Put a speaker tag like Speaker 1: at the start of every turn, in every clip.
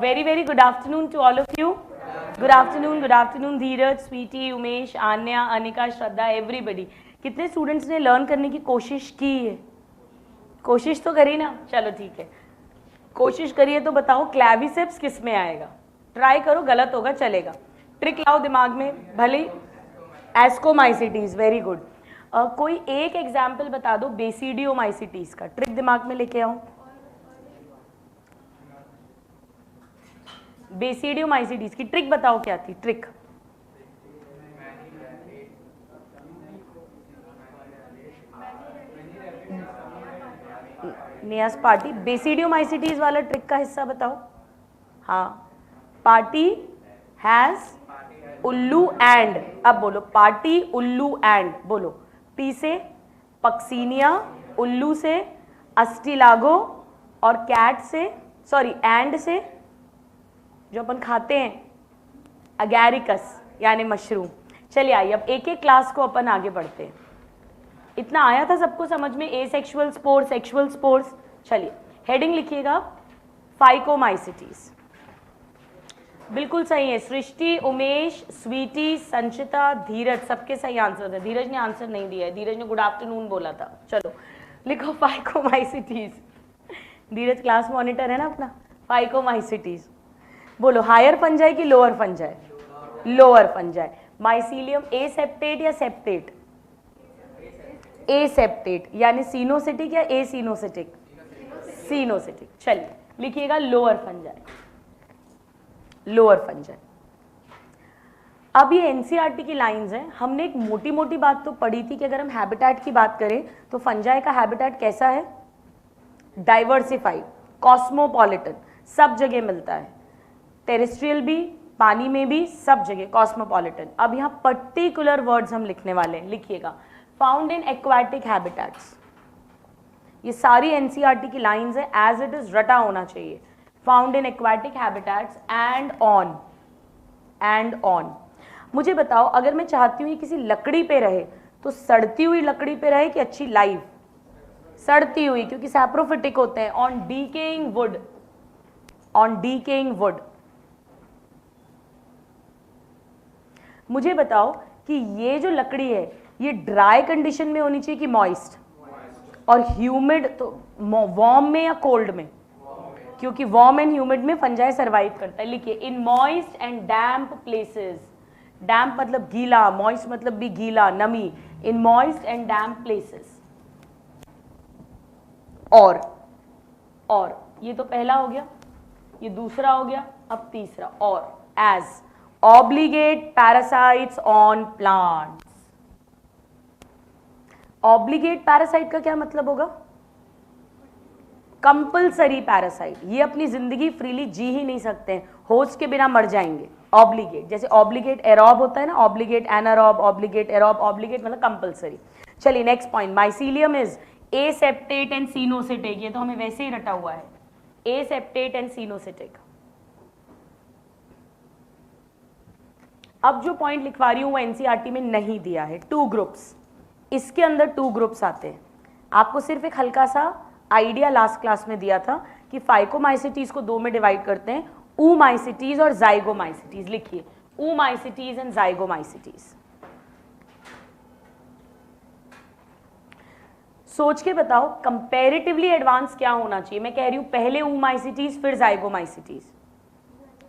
Speaker 1: Very very good afternoon to all of you. Good afternoon Dheeraj, Sweety, Umesh, Anya, Anika, Shraddha, everybody. कितने students ने learn करने की कोशिश की है? कोशिश तो करी ना, चलो ठीक है. कोशिश करिए तो बताओ क्लैविसेप्स किस में आएगा. ट्राई करो, गलत होगा चलेगा. ट्रिक लाओ दिमाग में, भले एस्कोमाइसिटीज. Very good. कोई एक एग्जाम्पल बता दो बेसिडियोमाइसिटीज का. ट्रिक दिमाग में लेके आओ. बेसिडियोमाइसिटीज की ट्रिक बताओ क्या थी. ट्रिक नियाज पार्टी. बेसिडियोमाइसिटीज वाला ट्रिक का हिस्सा बताओ. हाँ, पार्टी हैज उल्लू एंड. अब बोलो पार्टी उल्लू एंड. बोलो पी से पक्सीनिया, उल्लू से अस्टिलागो और कैट से, सॉरी एंड से जो अपन खाते हैं अगैरिकस यानी मशरूम. चलिए आइए अब एक एक क्लास को अपन आगे बढ़ते हैं. इतना आया था सबको समझ में. ए सेक्सुअल स्पोर्स, सेक्सुअल स्पोर्स. चलिए हेडिंग लिखिएगा फाइकोमाइसिटीज. बिल्कुल सही है. सृष्टि, उमेश, स्वीटी, संचिता, धीरज सबके सही आंसर थे. धीरज ने आंसर नहीं दिया है. धीरज ने गुड आफ्टरनून बोला था. चलो लिखो फाइकोमाइसिटीज. धीरज क्लास मॉनिटर है ना अपना. फाइकोमाइसिटीज बोलो. हायर फंजाई की lower fungi? Lower fungi. Mycelium aseptate या सेप्टेट? ए सेप्टेट यानी सीनोसिटिक या ए सीनोसिटिक? सीनोसिटिक. चलिए लिखिएगा लोअर फंजाई. Lower fungi. अब ये एनसीईआरटी की लाइंस हैं. हमने एक मोटी मोटी बात तो पढ़ी थी कि अगर हम हैबिटेट की बात करें तो फंजाई का हैबिटेट कैसा है? डाइवर्सिफाइड, कॉस्मोपॉलिटन, सब जगह मिलता है. टेरेस्ट्रियल भी, पानी में भी, सब जगह कॉस्मोपॉलिटन. अब यहाँ पर्टिकुलर वर्ड्स हम लिखने वाले हैं. लिखिएगा फाउंड इन एक्वाटिक हैबिटेट्स. ये सारी एनसीईआरटी की लाइंस है. एज इट इज रटा होना चाहिए. Found in aquatic habitats and on. And on. मुझे बताओ अगर मैं चाहती हूँ ये किसी लकड़ी पे रहे तो सड़ती हुई लकड़ी पे रहे कि अच्छी लाइव? सड़ती हुई, क्योंकि सैप्रोफिटिक होते हैं. On decaying would. On decaying would. मुझे बताओ कि ये जो लकड़ी है ये ड्राई कंडीशन में होनी चाहिए कि मॉइस्ट? और ह्यूमिड तो वार्म में या कोल्ड में? क्योंकि वार्म एंड ह्यूमिड में फंजाई सर्वाइव करता है. लिखिए in moist and damp places. Damp मतलब गीला, मॉइस्ट मतलब भी गीला, नमी. In moist and damp places. और ये तो पहला हो गया, ये दूसरा हो गया, अब तीसरा. और as obligate parasites on plants. obligate parasite का क्या मतलब होगा? Compulsory parasite. ये अपनी जिंदगी फ्रीली जी ही नहीं सकते हैं, होस्ट के बिना मर जाएंगे. ऑब्लिगेट, जैसे ऑब्लिगेट एरोब होता है ना, obligate anaerobe, obligate aerobe. Obligate मतलब कंपल्सरी. चलिए next point. Mycelium is aseptate and coenocytic. ये तो हमें वैसे ही रटा हुआ है. Aseptate and coenocytic. अब जो पॉइंट लिखवा रही हूं वो एनसीईआरटी में नहीं दिया है. 2 ग्रुप्स. इसके अंदर 2 ग्रुप्स आते हैं. आपको सिर्फ एक हल्का सा आइडिया लास्ट क्लास में दिया था कि फाइकोमाइसिटीज को 2 में डिवाइड करते हैं, ऊमाइसिटीज और जाइगोमाइसिटीज. लिखिए ऊमाइसिटीज एंड जाइगोमाइसिटीज. सोच के बताओ कंपैरेटिवली एडवांस क्या होना चाहिए. मैं कह रही हूं पहले ऊमाइसिटीज फिर जाइगोमाइसिटीज.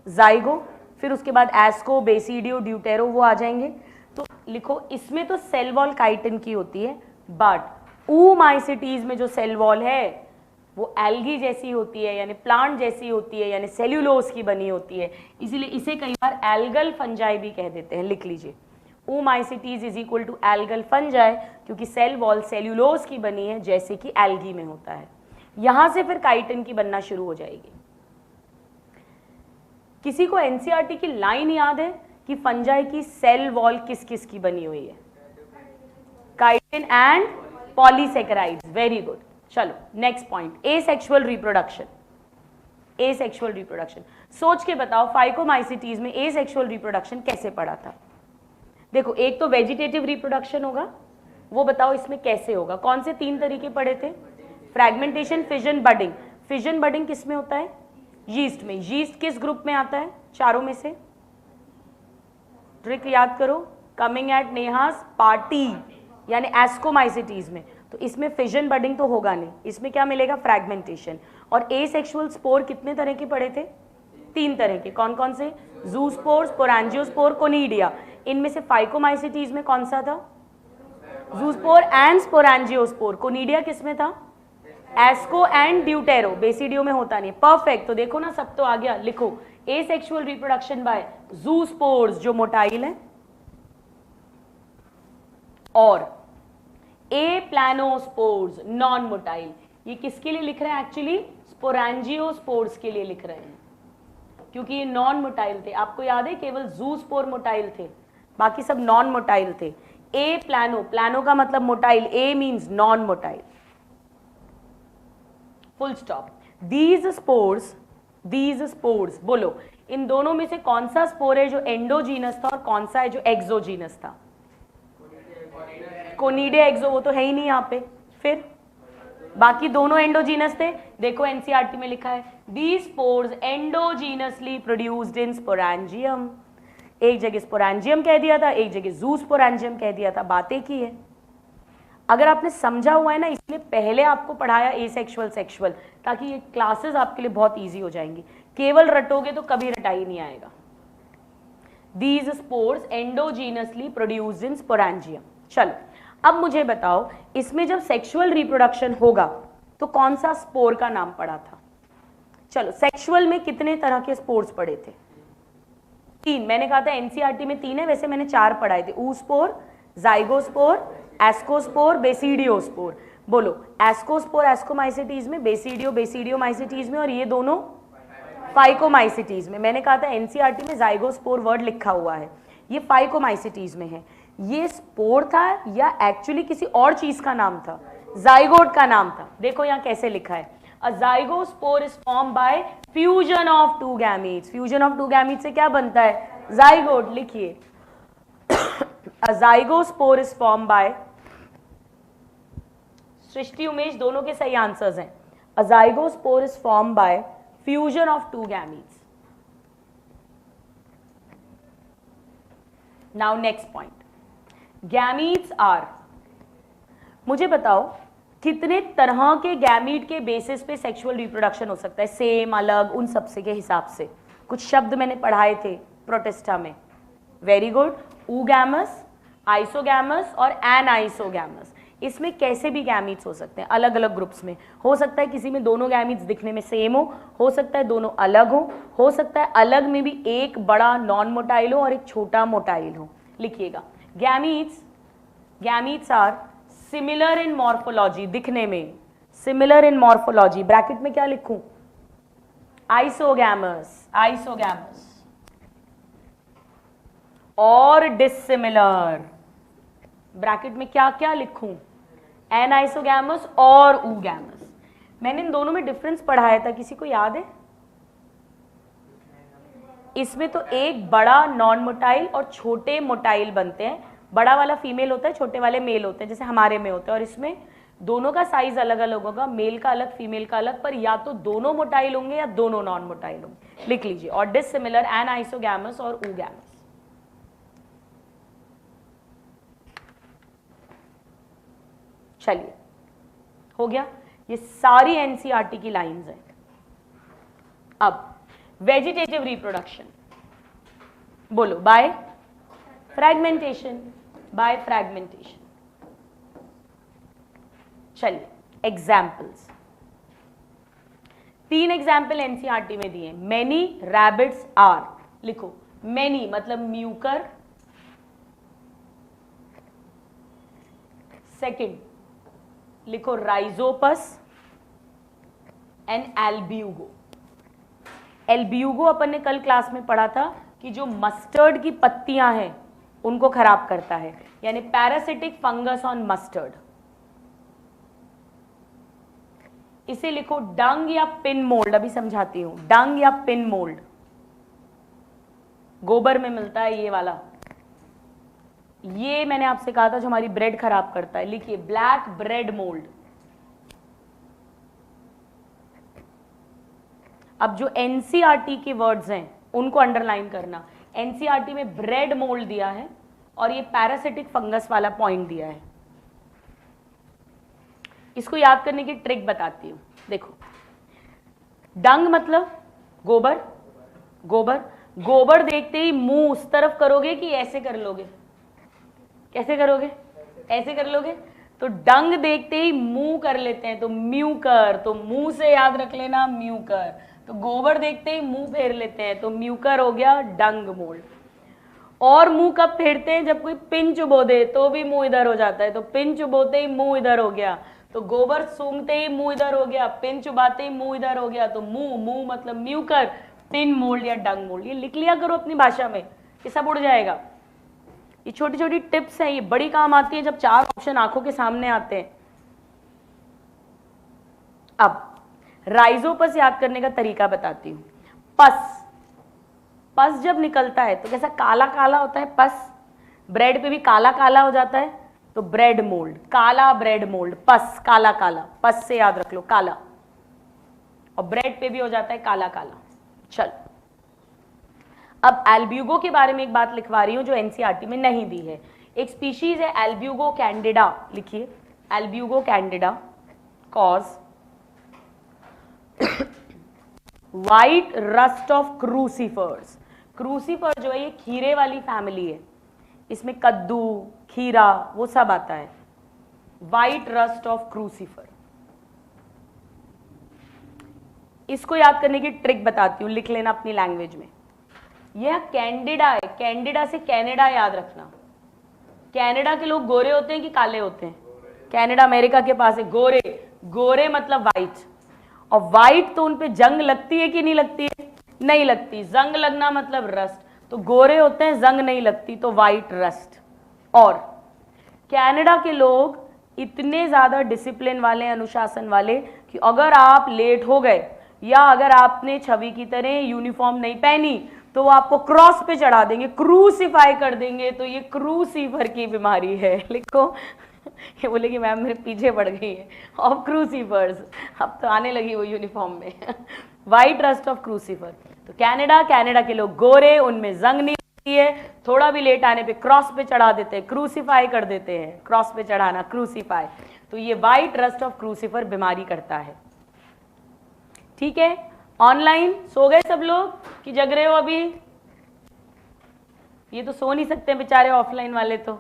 Speaker 1: जाइगो फिर उसके बाद एस्को, बेसिडियो, ड्यूटेरो वो आ जाएंगे. तो लिखो इसमें तो सेल वॉल काइटिन की होती है, बट ऊमाइसिटीज में जो सेल वॉल है वो एल्गी जैसी होती है, यानी प्लांट जैसी होती है, यानी सेल्यूलोज की बनी होती है. इसीलिए इसे कई बार एल्गल फंजाई भी कह देते हैं. लिख लीजिए oomycetes is equal to algal fungi, क्योंकि सेल वॉल सेल्यूलोज की बनी है जैसे कि एल्गी में होता है. यहां से फिर काइटिन की बनना शुरू हो जाएगी. किसी को एनसीईआरटी की लाइन याद है कि फंजाई की सेल वॉल किस किस की बनी हुई है? Chitin and polysaccharides. Very good. चलो next point. Asexual reproduction. Asexual reproduction. सोच के बताओ फाइकोमाइसिटीज में एसेक्सुअल रिप्रोडक्शन कैसे पढ़ा था? देखो एक तो वेजिटेटिव रिप्रोडक्शन होगा, वो बताओ इसमें कैसे होगा? कौन से 3 तरीके पढ़े थे? Fragmentation, fission, budding. Fission budding किस में होता है? यीस्ट में। यीस्ट किस ग्रुप में आता है चारों में से? ट्रिक याद करो, कमिंग एट नेहास पार्टी यानी एस्कोमाइसिटीज में। तो इसमें फिजन बडिंग तो होगा नहीं, इसमें क्या मिलेगा? फ्रैगमेंटेशन। और एसेक्सुअल स्पोर कितने तरह के पढ़े थे? 3 तरह के। कौन कौन से? Zoospore, sporangiospore, conidia. इनमें से फाइकोमाइसिटीज में कौन सा था? Zoospore and sporangiospore. कोनिडिया किस में था? एस्को एंड ड्यूटेरो। बेसिडियो में होता नहीं। परफेक्ट। तो देखो ना, सब तो आ गया। लिखो, एसेक्सुअल रिप्रोडक्शन बाय जूस्पोर्स जो मोटाइल है, और ए प्लानोस्पोर्स नॉन मोटाइल। ये किसके लिए लिख रहे हैं? एक्चुअली स्पोरेंजियोस्पोर्स के लिए लिख रहे हैं, क्योंकि ये नॉन मोटाइल थे। आपको याद है केवल जूस्पोर मोटाइल थे, बाकी सब नॉन मोटाइल थे। ए प्लानो, प्लानो का मतलब motile, A means non motile, full stop. These spores बोलो, इन दोनों में से कौन सा स्पोर है जो एंडोजीनस था और कौन सा है जो एक्सोजीनस था? कोनिडिया एक्सो, वो तो है ही नहीं यहाँ पे। फिर बाकी दोनों एंडोजीनस थे। देखो एनसीईआरटी में लिखा है, these spores endogenously produced in sporangium. एक जगह स्पोरेंजियम कह दिया था, एक जगह जू स्पोरेंजियम कह दिया था, बातें की है। अगर आपने समझा हुआ है ना, इसलिए पहले आपको पढ़ाया एसेक्सुअल सेक्सुअल, ताकि ये क्लासेस आपके लिए बहुत इजी हो जाएंगी। केवल रटोगे तो कभी रटाई नहीं आएगा। These spores endogenously produced in sporangium. चलो अब मुझे बताओ, इसमें जब सेक्सुअल रिप्रोडक्शन होगा तो कौन सा स्पोर का नाम पड़ा था? चलो, सेक्सुअल में कितने तरह के स्पोर्स पढ़े थे? 3। मैंने कहा था एनसीईआरटी में 3 है, वैसे मैंने 4 पढ़ाए थे। ऊस्पोर, जाइगोस्पोर, एस्कोस्पोर, बेसिडियोस्पोर। बोलो, एस्कोस्पोर एस्कोमाइसिटीज में, बेसिडियो बेसिडियोमाइसिटीज में, और ये दोनों फाइकोमाइसिटीज में। मैंने कहा था एनसीईआरटी में जाइगोस्पोर वर्ड लिखा हुआ है, ये फाइकोमाइसिटीज में है। ये स्पोर था या एक्चुअली किसी और चीज का नाम था? जाइगोट का नाम था। देखो यहाँ कैसे लिखा है, a zygospore is form by fusion of 2 gametes. Fusion of 2 gametes से क्या बनता है? जाइगोट। लिखिए, a zygospore is form by, Srishti Umesh दोनों के सही आंसर्स हैं। A zygospore is form by fusion of 2 gametes. Now next point, gametes are. मुझे बताओ कितने तरह के गैमीट के बेसिस पे सेक्सुअल रिप्रोडक्शन हो सकता है? सेम, अलग, उन सबसे के हिसाब से। कुछ शब्द मैंने पढ़ाए थे प्रोटेस्टा में। Very good. ऊगैमस, आइसोगैमस और एनाइसोगैमस। इसमें कैसे भी गैमीट्स हो सकते हैं, अलग अलग ग्रुप्स में। हो सकता है किसी में दोनों गैमीट्स दिखने में सेम हो सकता है दोनों अलग हो सकता है अलग में भी एक बड़ा नॉन मोटाइल हो और एक छोटा मोटाइल हो। लिखिएगा, gametes are similar in morphology, दिखने में सिमिलर इन मॉर्फोलॉजी। ब्रैकेट में क्या लिखूं? आइसोगैमस, और डिसिमिलर। ब्रैकेट में क्या क्या लिखूं? एनाइसोगैमस और ऊगैमस। मैंने इन दोनों में डिफरेंस पढ़ाया था, किसी को याद है? इसमें तो एक बड़ा नॉन मोटाइल और छोटे मोटाइल बनते हैं। बड़ा वाला फीमेल होता है, छोटे वाले मेल होते हैं, जैसे हमारे में होते हैं। और इसमें दोनों का साइज अलग अलग होगा, मेल का अलग फीमेल का अलग, पर या तो दोनों मोटाइल होंगे या दोनों नॉन मोटाइल होंगे। लिख लीजिए, और डिसिमिलर, एनाइसोगैमस और ऊगैमस। चलिए, हो गया। ये सारी एनसीईआरटी की लाइंस हैं। अब वेजिटेटिव रिप्रोडक्शन बोलो, बाय फ्रैगमेंटेशन, बाय फ्रैगमेंटेशन। चलिए, एग्जाम्पल्स। 3 एग्जाम्पल एनसीईआरटी में दिए। Many rabbits are. लिखो, मेनी मतलब म्यूकर, सेकंड लिखो राइजोपस एंड एल्ब्यूगो। एल्ब्यूगो अपन ने कल क्लास में पढ़ा था कि जो मस्टर्ड की पत्तियां हैं उनको खराब करता है, यानी पैरासिटिक फंगस ऑन मस्टर्ड। इसे लिखो डंग या पिन मोल्ड। अभी समझाती हूं, डंग या पिन मोल्ड। गोबर में मिलता है ये वाला, ये मैंने आपसे कहा था जो हमारी ब्रेड खराब करता है। लिखिए, ब्लैक ब्रेड मोल्ड। अब जो एनसीईआरटी के वर्ड्स हैं उनको अंडरलाइन करना। एनसीईआरटी में ब्रेड मोल्ड दिया है और ये पैरासिटिक फंगस वाला पॉइंट दिया है। इसको याद करने की ट्रिक बताती हूं। देखो, डंग मतलब गोबर, गोबर, गोबर देखते ही मुंह उस तरफ करोगे कि ऐसे कर लोगे? कैसे करोगे? ऐसे कर लोगे। तो डंग देखते ही मुंह कर लेते हैं, तो म्यूकर, तो मुंह से याद रख लेना म्यूकर। तो गोबर देखते ही मुंह फेर लेते हैं, तो म्यूकर हो गया डंग मोल्ड। और मुंह कब फेरते हैं? जब कोई पिन चुबो दे तो भी मुंह इधर हो जाता है, तो पिन चुबोते ही मुंह इधर हो गया। तो गोबर सूंघते ही मुंह इधर हो गया, पिन चुबाते ही मुंह इधर हो गया। तो मुंह, मुंह मतलब म्यूकर, पिन मोल्ड या डंग मोल्ड। ये लिख लिया करो अपनी भाषा में, ये सब उड़ जाएगा। ये छोटी छोटी टिप्स हैं, ये बड़ी काम आती है जब 4 ऑप्शन आंखों के सामने आते हैं। अब राइजोपस याद करने का तरीका बताती हूं। पस, पस जब निकलता है तो कैसा काला काला होता है पस, ब्रेड पे भी काला काला हो जाता है, तो ब्रेड मोल्ड, काला ब्रेड मोल्ड, पस काला काला, पस से याद रख लो काला, और ब्रेड पे भी हो जाता है काला काला। चल, अब एल्ब्यूगो के बारे में एक बात लिखवा रही हूं जो एनसीईआरटी में नहीं दी है। एक स्पीशीज है एल्ब्यूगो कैंडिडा, लिखिए Albugo Candida, cause white rust of crucifers. Crucifer जो है ये खीरे वाली फैमिली है, इसमें कद्दू, खीरा वो सब आता है। व्हाइट रस्ट ऑफ क्रूसीफर, इसको याद करने की ट्रिक बताती हूं, लिख लेना अपनी लैंग्वेज में। यह कैंडिडा है, कैंडिडा से कैनेडा याद रखना। कैनेडा के लोग गोरे होते हैं कि काले होते हैं? कैनेडा अमेरिका के पास है, गोरे, गोरे मतलब वाइट। और वाइट तो उन पे जंग लगती है कि नहीं लगती है? नहीं लगती। जंग लगना मतलब रस्ट, तो गोरे होते हैं, जंग नहीं लगती, तो वाइट रस्ट। और कनाडा के लोग इतने ज्यादा डिसिप्लिन वाले, अनुशासन वाले कि अगर आप लेट हो गए या अगर आपने छवि की तरह यूनिफॉर्म नहीं पहनी तो वो आपको क्रॉस पे चढ़ा देंगे, क्रूसीफाई कर देंगे। तो ये क्रूसीफर की बीमारी है, लिखो। ये बोले कि मैम मेरे पीछे पड़ गई है ऑफ क्रूसीफर्स, अब तो आने लगी वो यूनिफॉर्म में। White rust of crucifer. तो कनाडा, कनाडा के लोग गोरे, उनमें जंग नहीं होती है, थोड़ा भी लेट आने पे क्रॉस पे चढ़ा देते हैं, क्रूसीफाई कर देते हैं, क्रॉस पे चढ़ाना क्रूसीफाई। तो ये वाइट रस्ट ऑफ क्रूसीफर बीमारी करता है। ठीक है, ऑनलाइन सो गए सब लोग कि जग रहे हो अभी? ये तो सो नहीं सकते बेचारे ऑफलाइन वाले। तो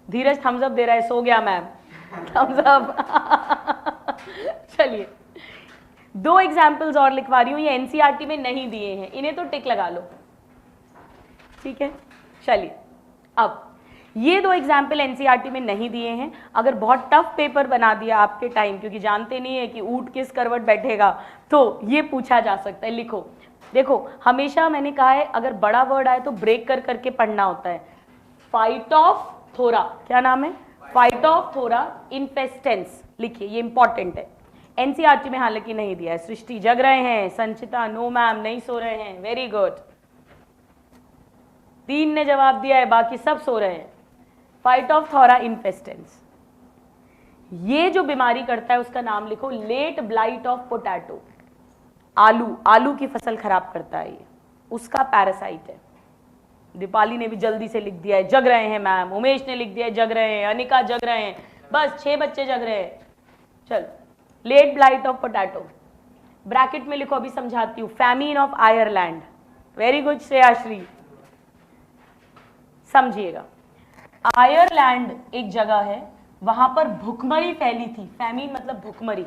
Speaker 1: धीरज थम्स अप दे रहा है, सो गया मैम, थम्स अप। चलिए, 2 एग्जाम्पल्स और लिखवा रही हूँ, ये एनसीईआरटी में नहीं दिए हैं, इन्हें तो टिक लगा लो। ठीक है, चलिए अब ये 2 एग्जाम्पल एनसीईआरटी में नहीं दिए हैं। अगर बहुत टफ पेपर बना दिया आपके टाइम, क्योंकि जानते नहीं है कि ऊंट किस करवट बैठेगा, तो ये पूछा जा सकता है। लिखो, देखो हमेशा मैंने कहा है अगर बड़ा वर्ड आए तो ब्रेक कर करके पढ़ना होता है। फाइटोफथोरा, क्या नाम है? फाइटोफथोरा इन्फेस्टेंस, लिखिए, ये इंपॉर्टेंट है। एनसीईआरटी में हालांकि नहीं दिया है। सृष्टि जग रहे हैं, संचिता नो मैम नहीं सो रहे हैं, वेरी गुड। 3 ने जवाब दिया है, बाकी सब सो रहे हैं। फाइटोफथोरा इन्फेस्टेंस, ये जो बीमारी करता है उसका नाम लिखो, लेट ब्लाइट ऑफ पोटैटो। आलू, आलू की फसल खराब करता है ये, उसका पैरासाइट है। दीपाली ने भी जल्दी से लिख दिया है जग रहे हैं मैम, उमेश ने लिख दिया है जग रहे हैं, अनिका जग रहे हैं, बस 6 बच्चे जग रहे हैं। चल, late blight of potato, bracket में लिखो, अभी समझाती हूँ। Famine of Ireland, very good Shreyashri, समझिएगा। आयरलैंड एक जगह है, वहां पर भुखमरी फैली थी। फैमिन मतलब भुखमरी,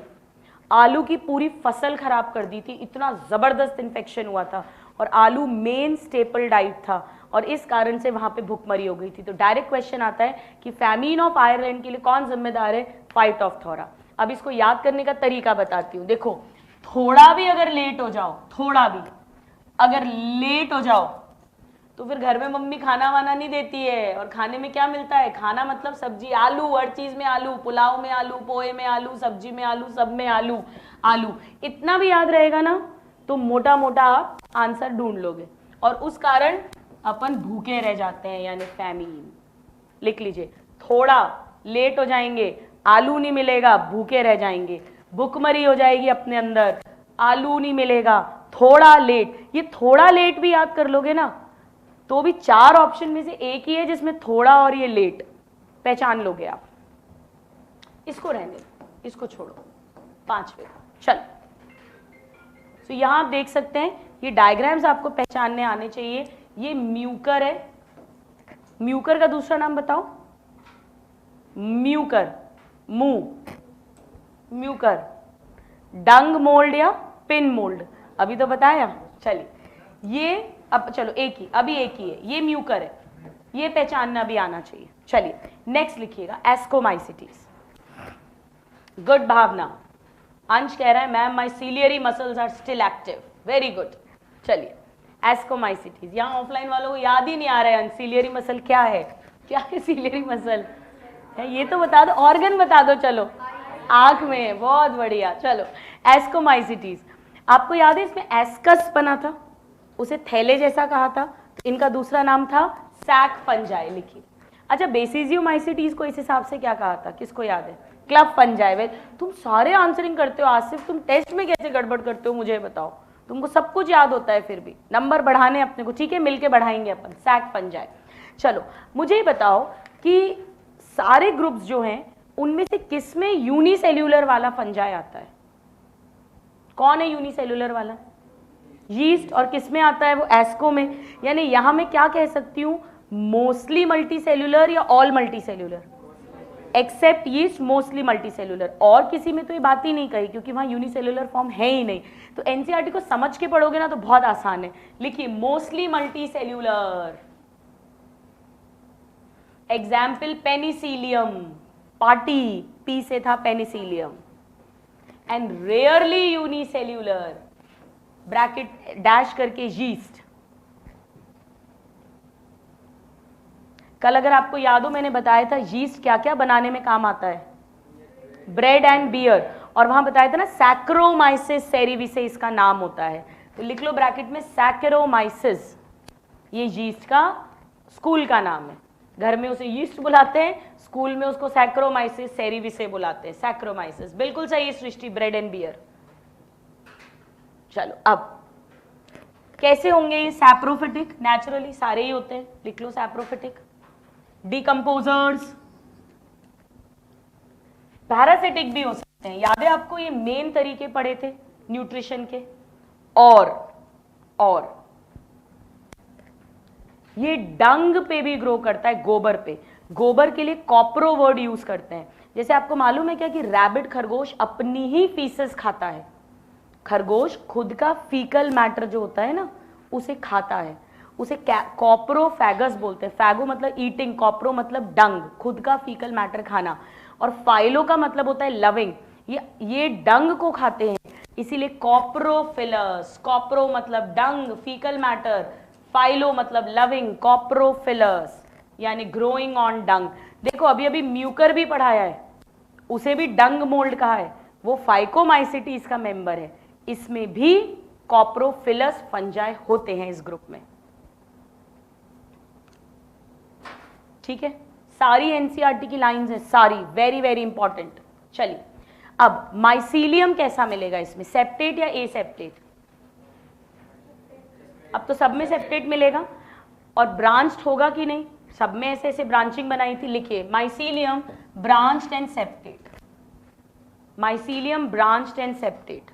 Speaker 1: आलू की पूरी फसल खराब कर दी थी, इतना जबरदस्त इन्फेक्शन हुआ था, और आलू मेन स्टेपल डाइट था, और इस कारण से वहां पे भुखमरी हो गई थी। तो डायरेक्ट क्वेश्चन आता है कि फैमिन ऑफ आयरलैंड के लिए कौन जिम्मेदार है? फाइटोफथोरा। अब इसको याद करने का तरीका बताती हूँ। देखो, थोड़ा भी अगर लेट हो जाओ, थोड़ा भी अगर लेट हो जाओ तो फिर घर में मम्मी खाना वाना नहीं देती है, और खाने में क्या मिलता है? खाना मतलब सब्जी, आलू, हर चीज में आलू, पुलाव में आलू, पोहे में आलू, सब्जी में आलू, सब में आलू। आलू इतना भी याद रहेगा ना तो मोटा मोटा आप आंसर ढूंढ लोगे, और उस कारण अपन भूखे रह जाते हैं, यानी फैमिन। लिख लीजिए, थोड़ा लेट हो जाएंगे, आलू नहीं मिलेगा, भूखे रह जाएंगे। भूखमरी हो जाएगी अपने अंदर, आलू नहीं मिलेगा, थोड़ा लेट, ये थोड़ा लेट भी याद कर लोगे ना तो भी 4 ऑप्शन में से एक ही है जिसमें थोड़ा और ये लेट पहचान लोगे आप। इसको रहने दो, इसको छोड़ो, 5वें। चलो, तो यहां आप देख सकते हैं ये डायग्राम्स आपको पहचानने आने चाहिए। ये म्यूकर है, म्यूकर का दूसरा नाम बताओ। म्यूकर, मुंह, म्यूकर, डंग मोल्ड या पिन मोल्ड, अभी तो बताया। चलिए ये अब चलो एक ही, अभी एक ही है, ये म्यूकर है, ये पहचानना भी आना चाहिए। चलिए नेक्स्ट लिखिएगा, एस्कोमाइसिटीज। गुड भावना। अंश कह रहा है ma'am my ciliary muscles are still active, very good. चलिए एस्कोमाइसिटीज, यहाँ ऑफलाइन वालों को याद ही नहीं आ रहा है सीलियरी मसल क्या है, क्या है सीलियरी मसल है, ये तो बता दो, ऑर्गन बता दो। चलो आंख में, बहुत बढ़िया। चलो एस्कोमाइसिटीज, आपको याद है इसमें एस्कस बना था, उसे थैले जैसा कहा था, तो इनका दूसरा नाम था सैक फंजाई। लिखिए। अच्छा, बेसिजियोमाइसिटीज को इस हिसाब से क्या कहा था, किसको याद है? Club fungi. तुम सारे आंसरिंग करते हो आसिफ, तुम टेस्ट में कैसे गड़बड़ करते हो मुझे बताओ, तुमको सब कुछ याद होता है, फिर भी नंबर बढ़ाने अपने को, ठीक है, मिलके बढ़ाएंगे अपन। Sac fungi. चलो मुझे बताओ कि सारे ग्रुप्स जो हैं उनमें से किस में यूनिसेल्यूलर वाला फंजाई आता है? कौन है यूनिसेल्यूलर वाला? यीस्ट। और किस में आता है वो? एस्को में। यानी यहां मैं क्या कह सकती हूं, मोस्टली मल्टीसेल्यूलर या all multicellular? Except yeast mostly multicellular. और किसी में तो ये बात ही नहीं कही क्योंकि वहां यूनिसेल्यूलर फॉर्म है ही नहीं। तो एनसीईआरटी को समझ के पढ़ोगे ना तो बहुत आसान है। लिखिए mostly multicellular. Example Penicillium, party, P से था Penicillium. And rarely unicellular, bracket dash करके यीस्ट। कल अगर आपको याद हो मैंने बताया था यीस्ट क्या क्या बनाने में काम आता है, ब्रेड एंड बियर। और वहां बताया था ना सैक्रोमाइसिस सेरिविसे इसका नाम होता है, तो लिख लो ब्रैकेट में सैक्रोमाइसिस, ये यीस्ट का स्कूल का नाम है। घर में उसे यीस्ट बुलाते हैं, स्कूल में उसको सैक्रोमाइसिस सेरिविसे बुलाते हैं। सैक्रोमाइसिस बिल्कुल सही है सृष्टि, ब्रेड एंड बियर। चलो अब कैसे होंगे ये सैप्रोफिटिक? नेचुरली सारे ही होते हैं, लिख लो सैप्रोफिटिक। डिकम्पोजर्स, पैरासिटिक भी हो सकते हैं। याद है आपको ये मेन तरीके पढ़े थे न्यूट्रिशन के। और ये डंग पे भी ग्रो करता है, गोबर पे। गोबर के लिए कॉप्रो वर्ड यूज करते हैं। जैसे आपको मालूम है क्या कि रैबिट, खरगोश अपनी ही फीसेस खाता है। खरगोश खुद का फीकल मैटर जो होता है ना उसे खाता है, उसे कॉप्रोफैगस बोलते हैं। फैगो मतलब ईटिंग, कॉप्रो मतलब डंग, खुद का फीकल मैटर खाना। और फाइलो का मतलब होता है लविंग, ये डंग को खाते हैं, इसीलिए कॉप्रोफिलस। कॉप्रो मतलब डंग, फीकल मैटर, फाइलो मतलब लविंग, कॉप्रोफिलस यानी ग्रोइंग ऑन डंग। देखो अभी अभी म्यूकर भी पढ़ाया है, उसे भी डंग मोल्ड कहा है, वो फाइकोमाइसिटीज का मेंबर है। इसमें भी कॉप्रोफिलस फंजाई होते हैं इस ग्रुप में, ठीक है। सारी एनसीईआरटी की लाइंस है, सारी वेरी वेरी इंपॉर्टेंट। चलिए अब माइसीलियम कैसा मिलेगा इसमें, सेप्टेट या एसेप्टेट? अब तो सब में सेप्टेट मिलेगा, और ब्रांच्ड होगा कि नहीं? सब में ऐसे ऐसे ब्रांचिंग बनाई थी। लिखिए mycelium branched and septate, mycelium branched and septate.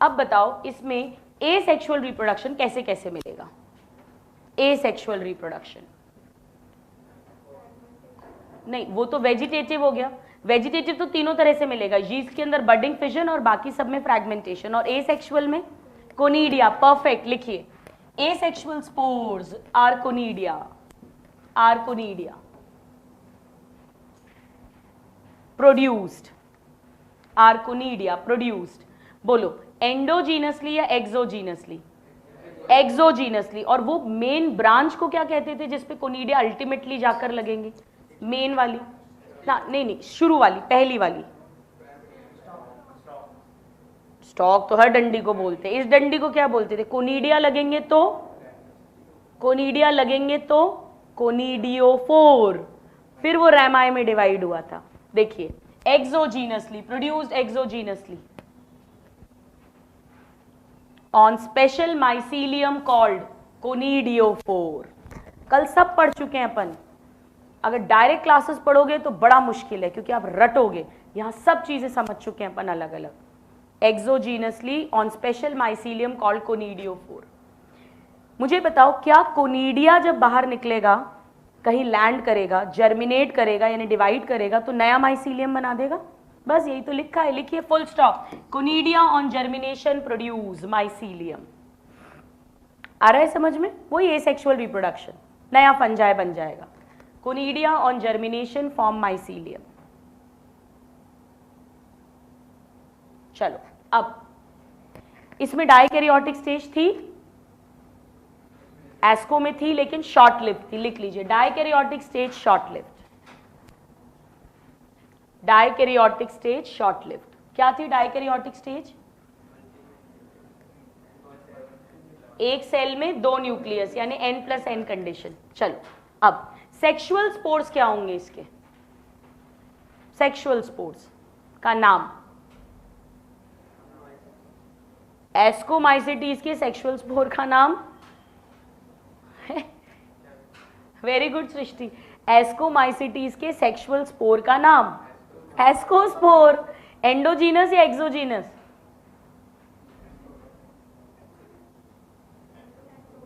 Speaker 1: अब बताओ इसमें एसेक्सुअल रिप्रोडक्शन कैसे कैसे मिलेगा? एसेक्सुअल रिप्रोडक्शन नहीं, वो तो वेजिटेटिव हो गया। वेजिटेटिव तो तीनों तरह से मिलेगा, यीस्ट के अंदर बडिंग, फिजन और बाकी सब में फ्रैगमेंटेशन। और एसेक्सुअल में कोनिडिया, परफेक्ट। लिखिए asexual spores are conidia, are conidia produced, are conidia produced. बोलो एंडोजीनसली या एक्सोजीनसली? एक्सोजीनसली। और वो मेन ब्रांच को क्या कहते थे जिसपे कोनिडिया अल्टीमेटली जाकर लगेंगे? मेन वाली ना, नहीं, शुरू वाली, पहली वाली। स्टॉक तो हर डंडी को बोलते हैं, इस डंडी को क्या बोलते थे? कोनिडिया लगेंगे तो, कोनिडिया लगेंगे तो कोनिडियोफोर, फिर वो रैमाई में डिवाइड हुआ था। देखिए exogenously produced, exogenously. On special mycelium called conidiophore. कल सब पढ़ चुके हैं अपन, अगर डायरेक्ट क्लासेस पढ़ोगे तो बड़ा मुश्किल है क्योंकि आप रटोगे। यहां सब चीजें समझ चुके हैं अपन अलग अलग। Exogenously on special mycelium called conidiophore. मुझे बताओ, क्या कोनिडिया जब बाहर निकलेगा, कहीं लैंड करेगा, जर्मिनेट करेगा यानी डिवाइड करेगा, तो नया माइसीलियम बना देगा? बस यही तो लिखा है, लिखिए full stop. Conidia on germination produce mycelium. आ रहा है समझ में? वही एसेक्सुअल रिप्रोडक्शन, नया फंजाई बन जाएगा। Conidia on germination form mycelium. चलो, अब इसमें डाइकैरियोटिक स्टेज थी, एस्को में थी, लेकिन शॉर्ट लिव्ड थी। लिख लीजिए, dikaryotic stage short lived. Dikaryotic stage short lived. क्या थी डाइकैरियोटिक स्टेज? एक सेल में 2 न्यूक्लियस यानी N+N कंडीशन। चलो, अब सेक्सुअल स्पोर्स क्या होंगे इसके? सेक्सुअल स्पोर्स का नाम, एस्कोमाइसिटीज के सेक्सुअल स्पोर का नाम वेरी गुड सृष्टि। एस्कोमाइसिटीज के सेक्सुअल स्पोर का नाम एस्कोस्पोर। एंडोजीनस या एक्सोजीनस?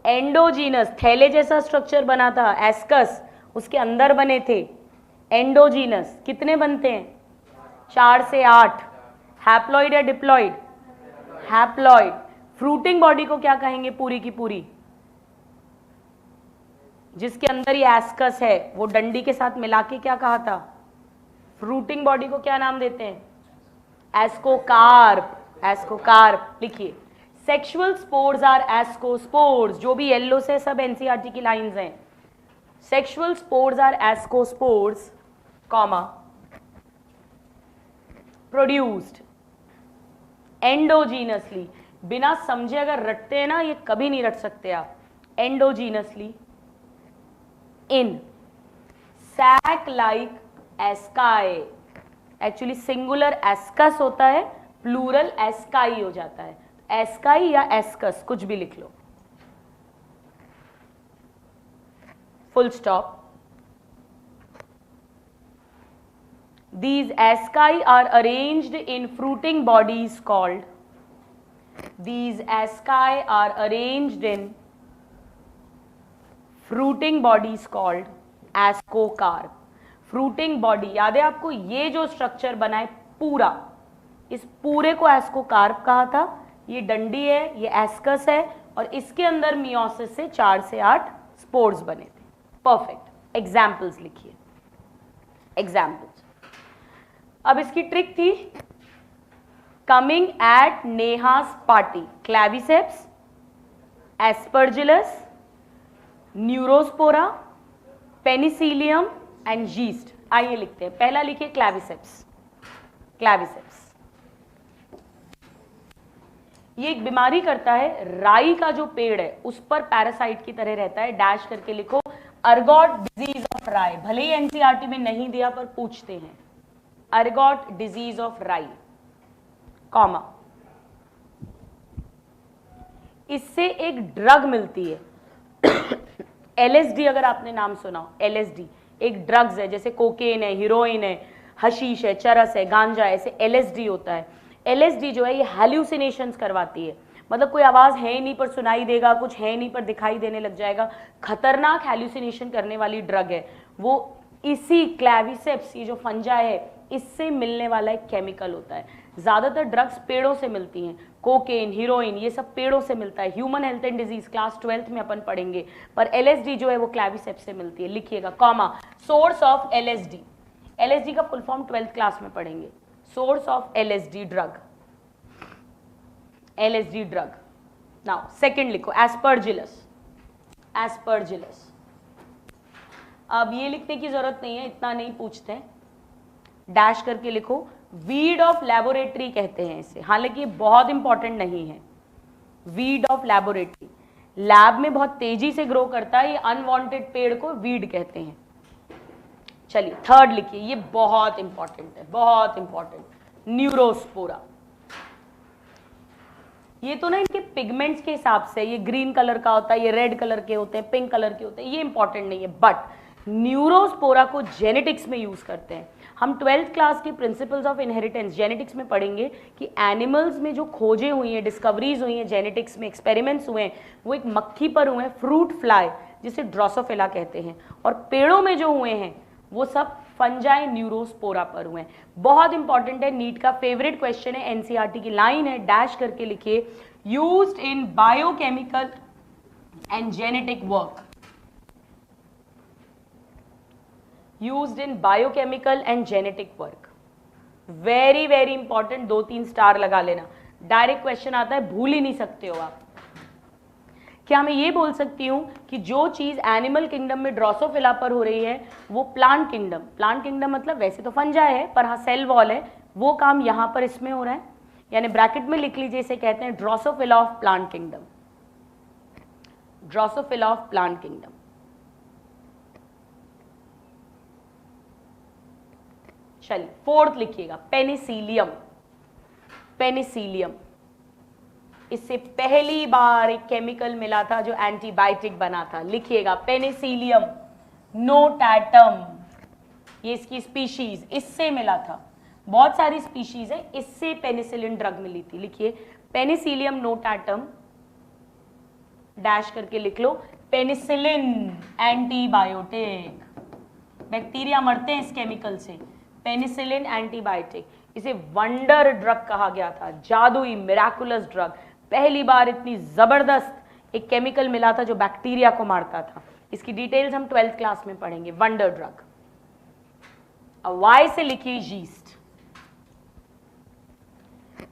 Speaker 1: एंडोजीनस। थैले जैसा स्ट्रक्चर बना था एस्कस, उसके अंदर बने थे। एंडोजीनस। कितने बनते हैं? 4 से 8। हैप्लॉइड या डिप्लॉइड? हैप्लॉइड। फ्रूटिंग बॉडी को क्या कहेंगे पूरी की पूरी? जिसके अंदर ये एस्कस है, वो डंडी के साथ मिला के क्या कहा था? फ्रूटिंग बॉडी को क्या नाम देते हैं? एस्कोकार्प। एस्कोकार्प लिखिए। Sexual spores are ascospores. जो भी येलो से सब एनसीईआरटी की लाइंस हैं। Sexual spores are ascospores, comma, produced endogenously. बिना समझे अगर रटते हैं ना, ये कभी नहीं रट सकते आप। Endogenously in sac like asci. Actually singular ascus होता है, प्लूरल एस्काई हो जाता है। एस्काई या एस्कस कुछ भी लिख लो, full stop. These asci are arranged in fruiting bodies called, these asci are arranged in fruiting bodies called ascocarp. Fruiting body याद है आपको? ये जो स्ट्रक्चर बना है पूरा, इस पूरे को एस्कोकार्प कहा था। ये डंडी है, ये एस्कस है, और इसके अंदर मियोसिस से 4 से 8 स्पोर्स बने थे। परफेक्ट। एग्जाम्पल्स लिखिए, एग्जाम्पल्स। अब इसकी ट्रिक थी, coming at नेहास party, क्लैविसेप्स, Aspergillus, Neurospora, Penicillium and yeast. आइए लिखते हैं। पहला लिखिए क्लैविसेप्स। क्लैविसेप्स ये एक बीमारी करता है, राई का जो पेड़ है उस पर पैरासाइट की तरह रहता है। डैश करके लिखो, अर्गॉट डिजीज ऑफ राई। भले ही एनसीईआरटी में नहीं दिया पर पूछते हैं। अर्गॉट डिजीज ऑफ राई, कॉमा। इससे एक ड्रग मिलती है एलएसडी, अगर आपने नाम सुना हो। एलएसडी एक ड्रग्स है, जैसे कोकेन है, हीरोइन है, हशीश है, चरस है, गांजा है, ऐसे एलएसडी होता है। एलएसडी जो है ये हैल्यूसिनेशंस करवाती है, मतलब कोई आवाज है ही नहीं पर सुनाई देगा, कुछ है नहीं पर दिखाई देने लग जाएगा। खतरनाक हैल्यूसिनेशन करने वाली ड्रग है वो। इसी क्लैविसेप्स, ये जो फंजा है, इससे मिलने वाला एक केमिकल होता है। ज्यादातर ड्रग्स पेड़ों से मिलती हैं, कोकेन, हीरोइन, ये सब पेड़ों से मिलता है। Human health and disease class 12th में अपन पढ़ेंगे, पर एलएसडी जो है वो क्लैविसेप्स से मिलती है। लिखिएगा, comma, source of LSD. LSD का फुल फॉर्म 12th क्लास में पढ़ेंगे। Source of LSD drug, LSD drug. Now second लिखो, एस्परजिलस। एस्परजिलस, अब ये लिखने की जरूरत नहीं है, इतना नहीं पूछते हैं। डैश करके लिखो, वीड ऑफ लैबोरेटरी कहते हैं इसे, हालांकि बहुत इंपॉर्टेंट नहीं है। वीड ऑफ लैबोरेटरी, लैब में बहुत तेजी से ग्रो करता है, ये अनवांटेड पेड़ को वीड कहते हैं। चलिए थर्ड लिखिए, ये बहुत इंपॉर्टेंट है, बहुत इंपॉर्टेंट। न्यूरोस्पोरा। ये तो ना इनके पिगमेंट्स के हिसाब से, ये ग्रीन कलर का होता है, ये रेड कलर के होते हैं, पिंक कलर के होते हैं, ये इंपॉर्टेंट नहीं है, बट न्यूरोस्पोरा को जेनेटिक्स में यूज करते हैं। हम 12th क्लास के प्रिंसिपल्स ऑफ इनहेरिटेंस जेनेटिक्स में पढ़ेंगे कि एनिमल्स में जो खोजें हुई हैं, डिस्कवरीज हुई हैं जेनेटिक्स में, एक्सपेरिमेंट्स हुए हैं, वो एक मक्खी पर हुए हैं, फ्रूट फ्लाई जिसे ड्रोसोफिला कहते हैं, और पेड़ों में जो हुए हैं वो सब फंजाई न्यूरोस्पोरा पर हुए हैं। बहुत इंपॉर्टेंट है, नीट का फेवरेट क्वेश्चन है, एनसीईआरटी की लाइन है, डैश करके लिखिए, used in biochemical and genetic work, used in biochemical and genetic work, very very important, 2-3 star लगा लेना, डायरेक्ट क्वेश्चन आता है, भूल ही नहीं सकते हो आप। क्या मैं ये बोल सकती हूँ कि जो चीज एनिमल किंगडम में ड्रोसोफिला पर हो रही है वो प्लांट किंगडम मतलब वैसे तो फंजाई है पर हाँ सेल वॉल है, वो काम यहाँ पर इसमें हो रहा है, यानी ब्रैकेट में लिख लीजिए, इसे कहते हैं Drosophila of plant kingdom, Drosophila of plant kingdom. चलिए फोर्थ लिखिएगा, पेनिसिलियम, पेनिसिलियम, इससे पहली बार एक केमिकल मिला था जो एंटीबायोटिक बना था, लिखिएगा पेनिसिलियम नोटाटम, ये इसकी स्पीशीज, इससे मिला था, बहुत सारी स्पीशीज है, इससे पेनिसिलिन ड्रग मिली थी, लिखिए पेनिसिलियम नोटाटम, डैश करके लिख लो, पेनिसिलिन एंटीबायोटिक, बैक्टीरिया मरते हैं इस केमिकल से, पेनिसिलिन एंटीबायोटिक, इसे वंडर ड्रग कहा गया था, जादुई मिराकुलस ड्रग, पहली बार इतनी जबरदस्त एक केमिकल मिला था जो बैक्टीरिया को मारता था, इसकी डिटेल्स हम 12th क्लास में पढ़ेंगे, वंडर ड्रग। अब वाई से लिखिए यीस्ट,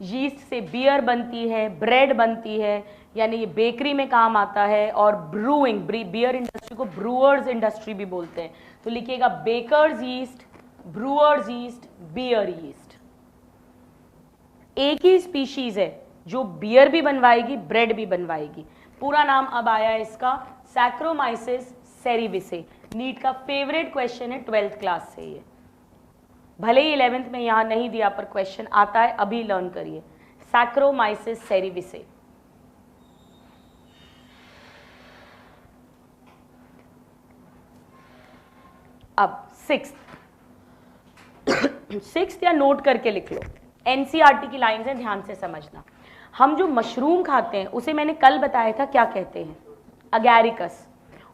Speaker 1: यीस्ट से बियर बनती है, ब्रेड बनती है, यानी ये बेकरी में काम आता है, और ब्रूइंग, बियर इंडस्ट्री को ब्रूअर्स इंडस्ट्री भी बोलते हैं, तो लिखिएगा bakers yeast, brewers yeast, beer yeast. एक ही स्पीशीज है जो बियर भी बनवाएगी, ब्रेड भी बनवाएगी, पूरा नाम अब आया है इसका सैक्रोमाइसिस सेरिविसे, नीट का फेवरेट क्वेश्चन है 12th क्लास से, ये भले ही 11th में यहां नहीं दिया पर क्वेश्चन आता है, अभी लर्न करिए, सैक्रोमाइसिस सेरिविसे। अब सिक्स्थ या नोट करके लिख लो, एनसीईआरटी की लाइन है, ध्यान से समझना, हम जो मशरूम खाते हैं उसे मैंने कल बताया था क्या कहते हैं, अगैरिकस,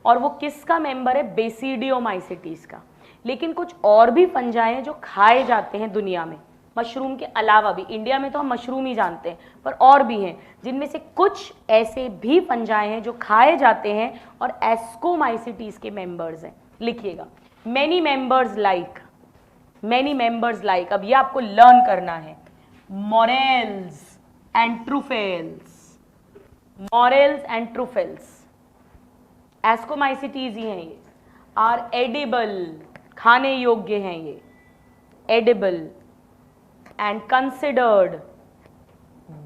Speaker 1: और वो किसका मेंबर है, बेसिडियोमाइसिटीज का, लेकिन कुछ और भी फंजाई हैं जो खाए जाते हैं दुनिया में, मशरूम के अलावा भी, इंडिया में तो हम मशरूम ही जानते हैं पर और भी हैं, जिनमें से कुछ ऐसे भी फंजाई हैं जो खाए जाते हैं और एस्कोमाइसिटीज के मेंबर्स हैं, लिखिएगा many members like, many members like, अब ये आपको लर्न करना है, morels and ट्रूफेल्स, morels and ट्रूफेल्स ascomycetes ही हैं, ये आर एडिबल, खाने योग्य हैं ये, edible and considered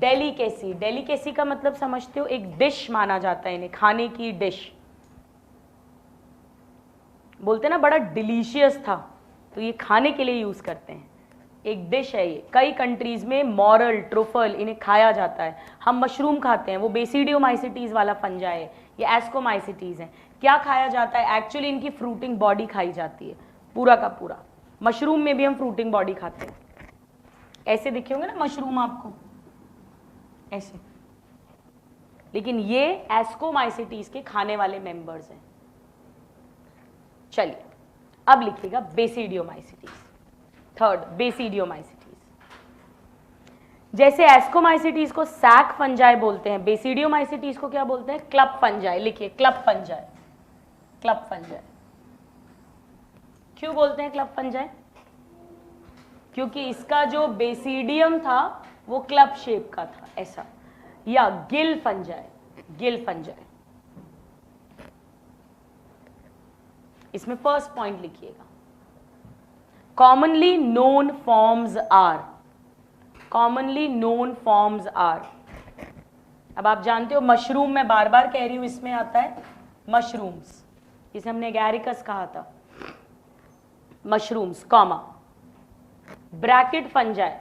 Speaker 1: delicacy, delicacy का मतलब समझते हो, एक डिश माना जाता है इन्हें, खाने की डिश, बोलते ना बड़ा डिलीशियस था, तो ये खाने के लिए यूज करते हैं, एक डिश है ये, कई कंट्रीज में मॉरल, ट्रुफल इन्हें खाया जाता है, हम मशरूम खाते हैं, वो बेसिडियोमाइसिटीज वाला फंजाई है, ये एस्कोमाइसिटीज है, क्या खाया जाता है, एक्चुअली इनकी फ्रूटिंग बॉडी खाई जाती है, पूरा का पूरा, मशरूम में भी हम फ्रूटिंग बॉडी खाते हैं, ऐसे दिखे होंगे ना मशरूम आपको, ऐसे, लेकिन ये एस्कोमाइसिटीज के खाने वाले मेंबर्स हैं। चलिए अब लिखिएगा बेसिडियोमाइसिटीज, थर्ड बेसिडियोमाइसिटीज, जैसे एस्कोमाइसिटीज को सैक फंजाई बोलते हैं, बेसिडियोमाइसिटीज को क्या बोलते हैं, क्लब फंजाई, लिखिए क्लब फंजाई, क्लब फंजाई, क्यों बोलते हैं क्लब फंजाई, क्योंकि इसका जो बेसिडियम था वो क्लब शेप का था ऐसा, या गिल फंजाई, गिल फंजाई, इसमें फर्स्ट पॉइंट लिखिएगा, commonly known forms are, commonly known forms are, अब आप जानते हो मशरूम, मैं बार बार कह रही हूं, इसमें आता है मशरूम्स, जिसे हमने गैरिकस कहा था, मशरूम्स, कॉमा ब्रैकेट फंजाई,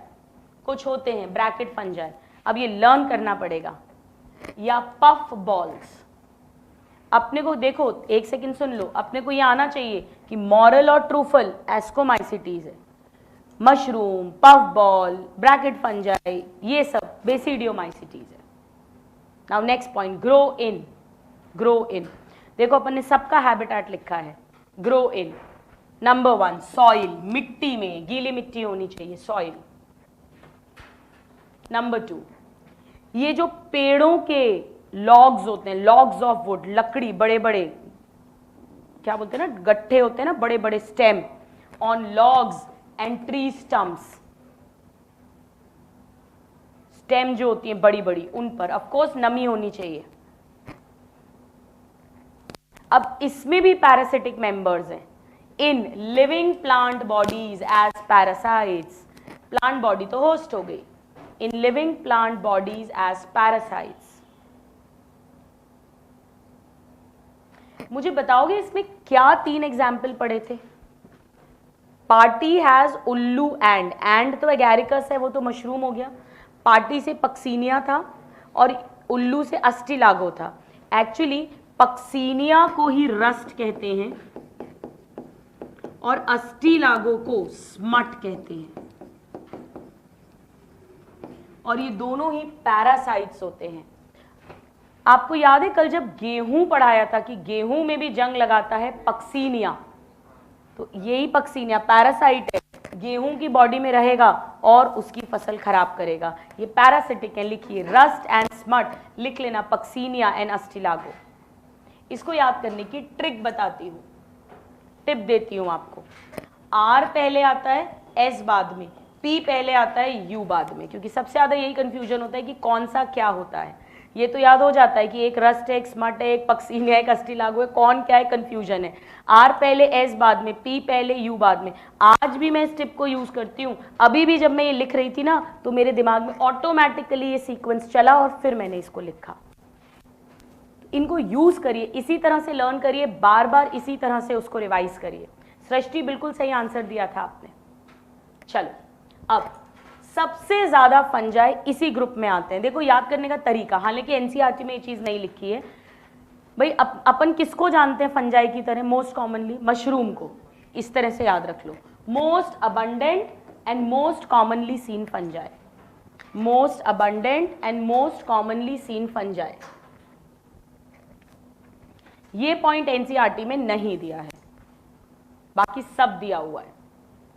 Speaker 1: कुछ होते हैं ब्रैकेट फंजाई, अब ये लर्न करना पड़ेगा। या पफ बॉल्स, अपने को देखो, एक सेकंड सुन लो, अपने को ये आना चाहिए कि मॉरल और ट्रूफल एस्कोमाइसिटीज है, mushroom, puff ball, bracket fungi, ये सब बेसिडियोमाइसिटीज है। Now next point, grow in. Grow in, देखो अपन ने सबका हैबिटेट लिखा है। ग्रो इन, नंबर 1 सॉइल, मिट्टी में, गीली मिट्टी होनी चाहिए, सॉइल। नंबर 2, ये जो पेड़ों के लॉग्स होते हैं, लॉग्स ऑफ वुड, लकड़ी, बड़े बड़े क्या बोलते हैं ना, गट्ठे होते हैं ना, बड़े बड़े stem on logs and tree stumps, stem जो होती है बड़ी बड़ी, उन पर ऑफ कोर्स नमी होनी चाहिए। अब इसमें भी पैरासिटिक मेंबर्स हैं। In living plant bodies as parasites, plant body तो होस्ट हो गई, in living plant bodies as parasites. मुझे बताओगे इसमें क्या 3 एग्जाम्पल पढ़े थे? पार्टी हैज उल्लू एंड तो एगैरिकस है, वो तो मशरूम हो गया। पार्टी से पक्सीनिया था और उल्लू से अस्टिलागो था। एक्चुअली पक्सीनिया को ही रस्ट कहते हैं और अस्टिलागो को स्मट कहते हैं, और ये दोनों ही पैरासाइट्स होते हैं। आपको याद है कल जब गेहूं पढ़ाया था कि गेहूं में भी जंग लगाता है पक्सीनिया, तो यही पक्सीनिया पैरासाइट है, गेहूं की बॉडी में रहेगा और उसकी फसल खराब करेगा। ये पैरासिटिक है, लिखिए रस्ट एंड स्मट, लिख लेना पक्सीनिया एंड अस्टिलागो। इसको याद करने की ट्रिक बताती हूँ, टिप देती हूँ आपको। आर पहले आता है, एस बाद में, पी पहले आता है, यू बाद में, क्योंकि सबसे ज्यादा यही कंफ्यूजन होता है कि कौन सा क्या होता है। ये तो याद हो जाता है कि एक रस्ट है, एक स्मट है, एक पक्सीनिया है, एक अस्टिलागो है, कौन क्या है कंफ्यूजन है। आर पहले, एस बाद में, पी पहले, यू बाद में। आज भी मैं इस टिप को यूज करती हूँ। अभी भी जब मैं ये लिख रही थी ना तो मेरे दिमाग में ऑटोमेटिकली ये सीक्वेंस चला और फिर मैंने इसको लिखा। इनको यूज करिए, इसी तरह से लर्न करिए, बार बार इसी तरह से उसको रिवाइज करिए। सृष्टि बिल्कुल सही आंसर दिया था आपने। चलो, अब सबसे ज्यादा फंजाई इसी ग्रुप में आते हैं। देखो याद करने का तरीका, हालांकि एनसीईआरटी में ये चीज नहीं लिखी है भाई। अपन किसको जानते हैं फंजाई की तरह? मोस्ट कॉमनली मशरूम को। इस तरह से याद रख लो, most abundant and most commonly seen fungi, most abundant and most commonly seen fungi. ये पॉइंट एनसीईआरटी में नहीं दिया है, बाकी सब दिया हुआ है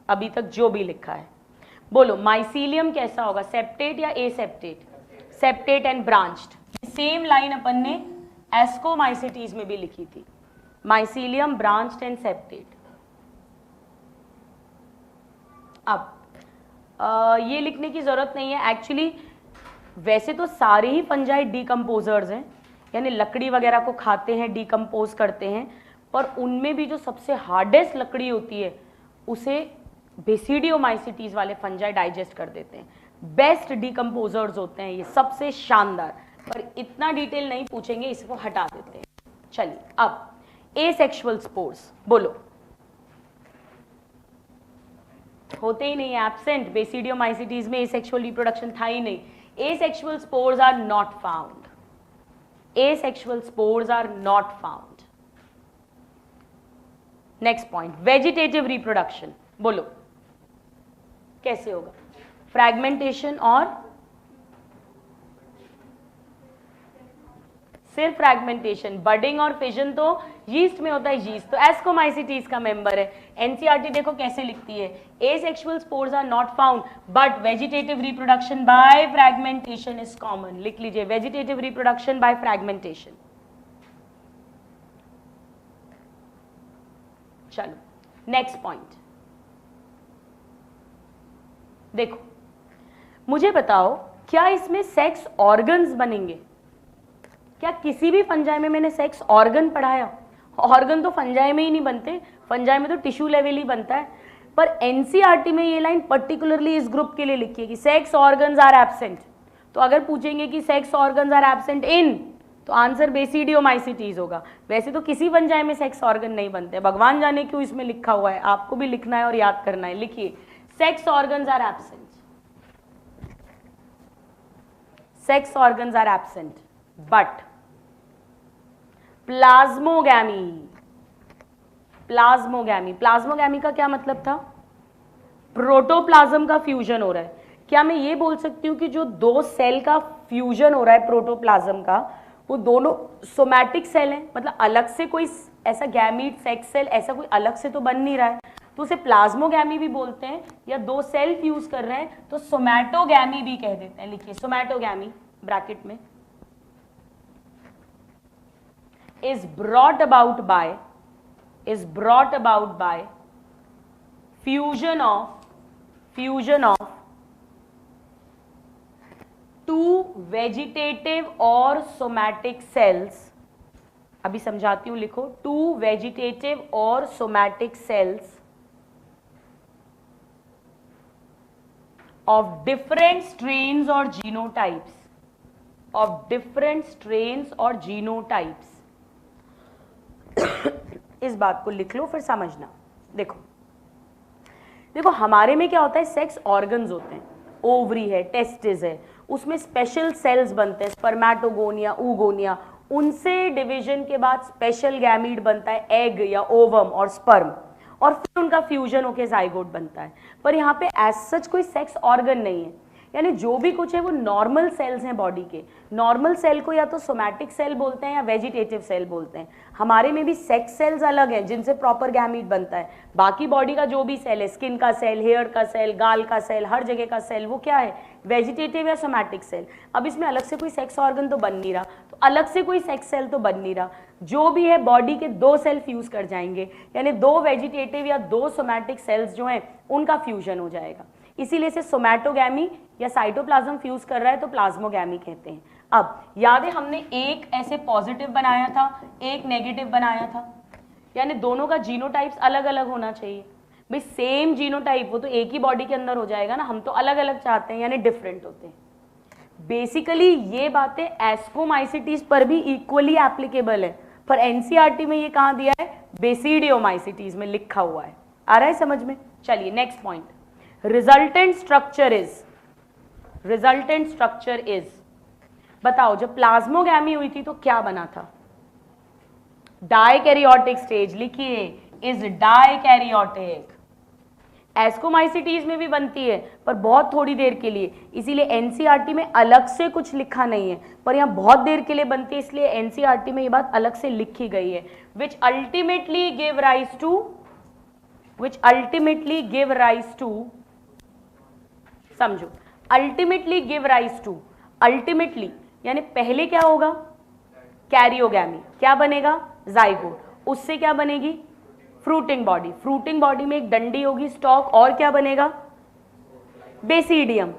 Speaker 1: अभी तक जो भी लिखा है। बोलो माइसीलियम कैसा होगा, सेप्टेट या aseptate? Septate and branched. Same line अपन ने एस्कोमाइसिटीज में भी लिखी थी, माइसीलियम ब्रांच्ड एंड सेप्टेट। अब ये लिखने की जरूरत नहीं है एक्चुअली। वैसे तो सारे ही फंजाई डीकम्पोजर्स हैं, यानी लकड़ी वगैरह को खाते हैं, डीकम्पोज करते हैं, पर उनमें भी जो सबसे हार्डेस्ट लकड़ी होती है उसे बेसिडियोमाइसिटीज वाले फंजाई डाइजेस्ट कर देते हैं। बेस्ट डीकम्पोजर्स होते हैं ये, सबसे शानदार। पर इतना डिटेल नहीं पूछेंगे, इसको हटा देते हैं। चलिए अब एसेक्सुअल स्पोर्स बोलो। होते ही नहीं है, एब्सेंट। बेसिडियोमाइसिटीज में एसेक्सुअल रिप्रोडक्शन था ही नहीं। Asexual spores are not found, asexual spores are not found. Next point, vegetative reproduction बोलो कैसे होगा? फ्रैगमेंटेशन और सिर्फ फ्रैगमेंटेशन। बडिंग और फिजन तो यीस्ट में होता है, यीस्ट तो एस्कोमाइसिटीज का मेंबर है। एनसीईआरटी देखो कैसे लिखती है, asexual spores are not found but vegetative reproduction by fragmentation is common. लिख लीजिए वेजिटेटिव रिप्रोडक्शन बाय फ्रैगमेंटेशन। चलो नेक्स्ट पॉइंट देखो, मुझे बताओ क्या इसमें सेक्स ऑर्गन्स बनेंगे? क्या किसी भी फंजाई में मैंने सेक्स ऑर्गन पढ़ाया? ऑर्गन तो फंजाई में ही नहीं बनते, फंजाई में तो टिश्यू लेवल ही बनता है। पर एनसीईआरटी में ये लाइन पर्टिकुलरली इस ग्रुप के लिए लिखी है कि सेक्स ऑर्गन्स आर एब्सेंट। तो अगर पूछेंगे कि sex organs are absent in, तो आंसर बेसिडियोमाइसिटीज होगा। वैसे तो किसी फंजाई में सेक्स ऑर्गन नहीं बनते, भगवान जाने क्यों इसमें लिखा हुआ है, आपको भी लिखना है और याद करना है। लिखिए sex organs are absent. sex organs are absent, but plasmogamy, plasmogamy, plasmogamy का क्या मतलब था? प्रोटोप्लाज्म का फ्यूजन हो रहा है। क्या मैं ये बोल सकती हूँ कि जो दो सेल का फ्यूजन हो रहा है प्रोटोप्लाज्म का, वो दोनों सोमैटिक सेल हैं, मतलब अलग से कोई ऐसा गैमीट सेक्स सेल ऐसा कोई अलग से तो बन नहीं रहा है, तो उसे प्लाज्मोगैमी भी बोलते हैं, या दो सेल फ्यूज कर रहे हैं तो सोमैटोगैमी भी कह देते हैं। लिखिए सोमैटोगैमी ब्रैकेट में, is brought about by fusion of two vegetative और somatic cells। अभी समझाती हूं, लिखो, two vegetative और somatic cells of different strains or genotypes, इस बात को लिख लो फिर समझना। देखो हमारे में क्या होता है, सेक्स ऑर्गन्स होते हैं, ओवरी है, टेस्टिस है, उसमें स्पेशल सेल्स बनते हैं, स्पर्मेटोगोनिया, oogonia, उनसे डिवीजन के बाद स्पेशल गैमीट बनता है, एग या ओवम और स्पर्म, और फिर उनका फ्यूजन होकर जाइगोट बनता है। पर यहाँ पे एज सच कोई सेक्स ऑर्गन नहीं है, यानी जो भी कुछ है वो नॉर्मल सेल्स हैं बॉडी के। नॉर्मल सेल को या तो सोमैटिक सेल बोलते हैं या वेजिटेटिव सेल बोलते हैं। हमारे में भी सेक्स सेल्स अलग हैं जिनसे प्रॉपर गैमीट बनता है। बाकी बॉडी का जो भी सेल है, स्किन का सेल, हेयर का सेल, गाल का सेल, हर जगह का सेल, वो क्या है, वेजिटेटिव या सोमैटिक सेल। अब इसमें अलग से कोई सेक्स ऑर्गन तो बन नहीं रहा, तो अलग से कोई सेक्स सेल तो बन नहीं रहा, जो भी है बॉडी के दो सेल फ्यूज कर जाएंगे, यानी दो वेजिटेटिव या दो सोमैटिक सेल्स जो हैं उनका फ्यूजन हो जाएगा। इसीलिए इसे सोमैटोगैमी या साइटोप्लाज्म फ्यूज कर रहा है तो प्लाज्मोगैमी कहते हैं। अब याद है हमने एक ऐसे पॉजिटिव बनाया था, एक नेगेटिव बनाया था, यानी दोनों का जीनोटाइप्स अलग अलग होना चाहिए। भाई सेम जीनोटाइप वो तो एक ही बॉडी के अंदर हो जाएगा ना, हम तो अलग अलग चाहते हैं, यानी डिफरेंट होते हैं। बेसिकली ये बातें एस्कोमाइसिटीज पर भी इक्वली एप्लीकेबल है, पर एनसीईआरटी में ये कहाँ दिया है, बेसिडियोमाइसिटीज में लिखा हुआ है। आ रहा है समझ में? चलिए next point, resultant structure is, बताओ जब प्लाज्मोगैमी हुई थी तो क्या बना था? डाइकैरियोटिक स्टेज, लिखिए, इज डाइकैरियोटिक। एस्कोमाइसिटीज में भी बनती है पर बहुत थोड़ी देर के लिए, इसीलिए एनसीईआरटी में अलग से कुछ लिखा नहीं है, पर यहाँ बहुत देर के लिए बनती है, इसलिए एनसीईआरटी में ये बात अलग से लिखी गई है। Which ultimately give rise to, समझो, ultimately give rise to, ultimately यानी पहले क्या होगा, कैरियोगैमी, क्या बनेगा, जाइगोट, उससे क्या बनेगी, फ्रूटिंग बॉडी, फ्रूटिंग बॉडी में एक डंडी होगी, स्टॉक, और क्या बनेगा, बेसिडियम,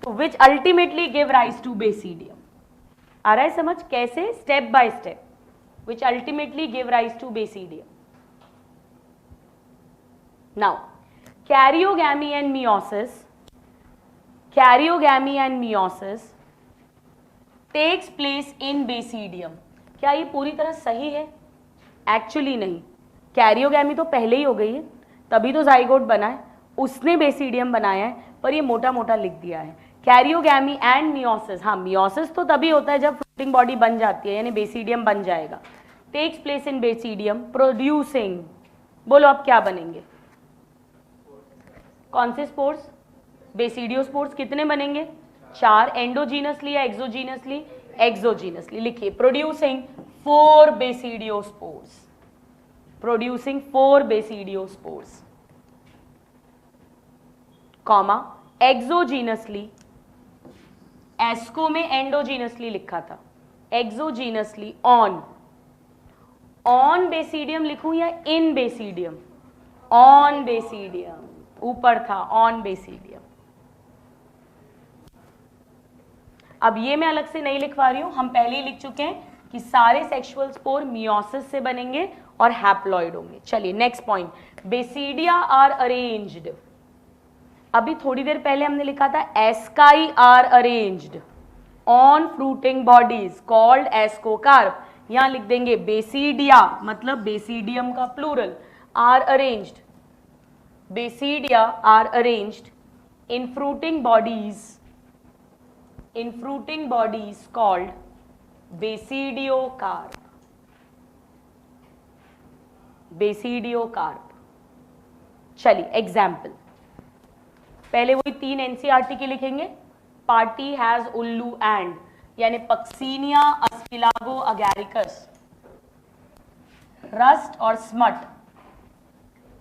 Speaker 1: तो which ultimately give rise to basidium. आ रहा है समझ कैसे, step by step, which ultimately give rise to basidium. Now karyogamy and meiosis takes place in basidium. क्या ये पूरी तरह सही है? एक्चुअली नहीं, कैरियोगैमी तो पहले ही हो गई है, तभी तो जाइगोट बना है, उसने बेसिडियम बनाया है, पर ये मोटा मोटा लिख दिया है। कैरियोगैमी एंड मियोसिस, हाँ मियोसिस तो तभी होता है जब फ्रूटिंग बॉडी बन जाती है, यानी बेसिडियम बन जाएगा। Takes place in basidium producing, बोलो अब क्या बनेंगे, कौन से स्पोर्स, बेसिडियोस्पोर्स। कितने बनेंगे, 4, एंडोजीनसली या एक्सोजीनसली, एक्सोजीनसली। लिखिए, प्रोड्यूसिंग 4 बेसिडियोस्पोर्स, कॉमा, एक्सोजीनसली, एस्को में एंडोजीनसली लिखा था, एक्सोजीनसली ऑन बेसिडियम लिखूं या इन बेसिडियम, ऑन बेसिडियम, ऊपर था ऑन बेसिडियम। अब ये मैं अलग से नहीं लिखवा रही हूं, हम पहले ही लिख चुके हैं कि सारे सेक्सुअल स्पोर मियोसिस से बनेंगे और हैप्लॉइड होंगे। चलिए next point, basidia are arranged. अभी थोड़ी देर पहले हमने लिखा था asci are arranged on fruiting bodies called ascocarp, यहां लिख देंगे बेसिडिया, मतलब बेसिडियम का plural, are arranged, basidia are arranged in fruiting bodies in fruiting bodies called basidiocarp. Basidiocarp. चलिए एग्जाम्पल, पहले वही 3 एनसीईआरटी के लिखेंगे। पार्टी हैज उल्लू एंड, यानी पक्सीनिया, अस्पिलागो, अगैरिकस। रस्ट और स्मट,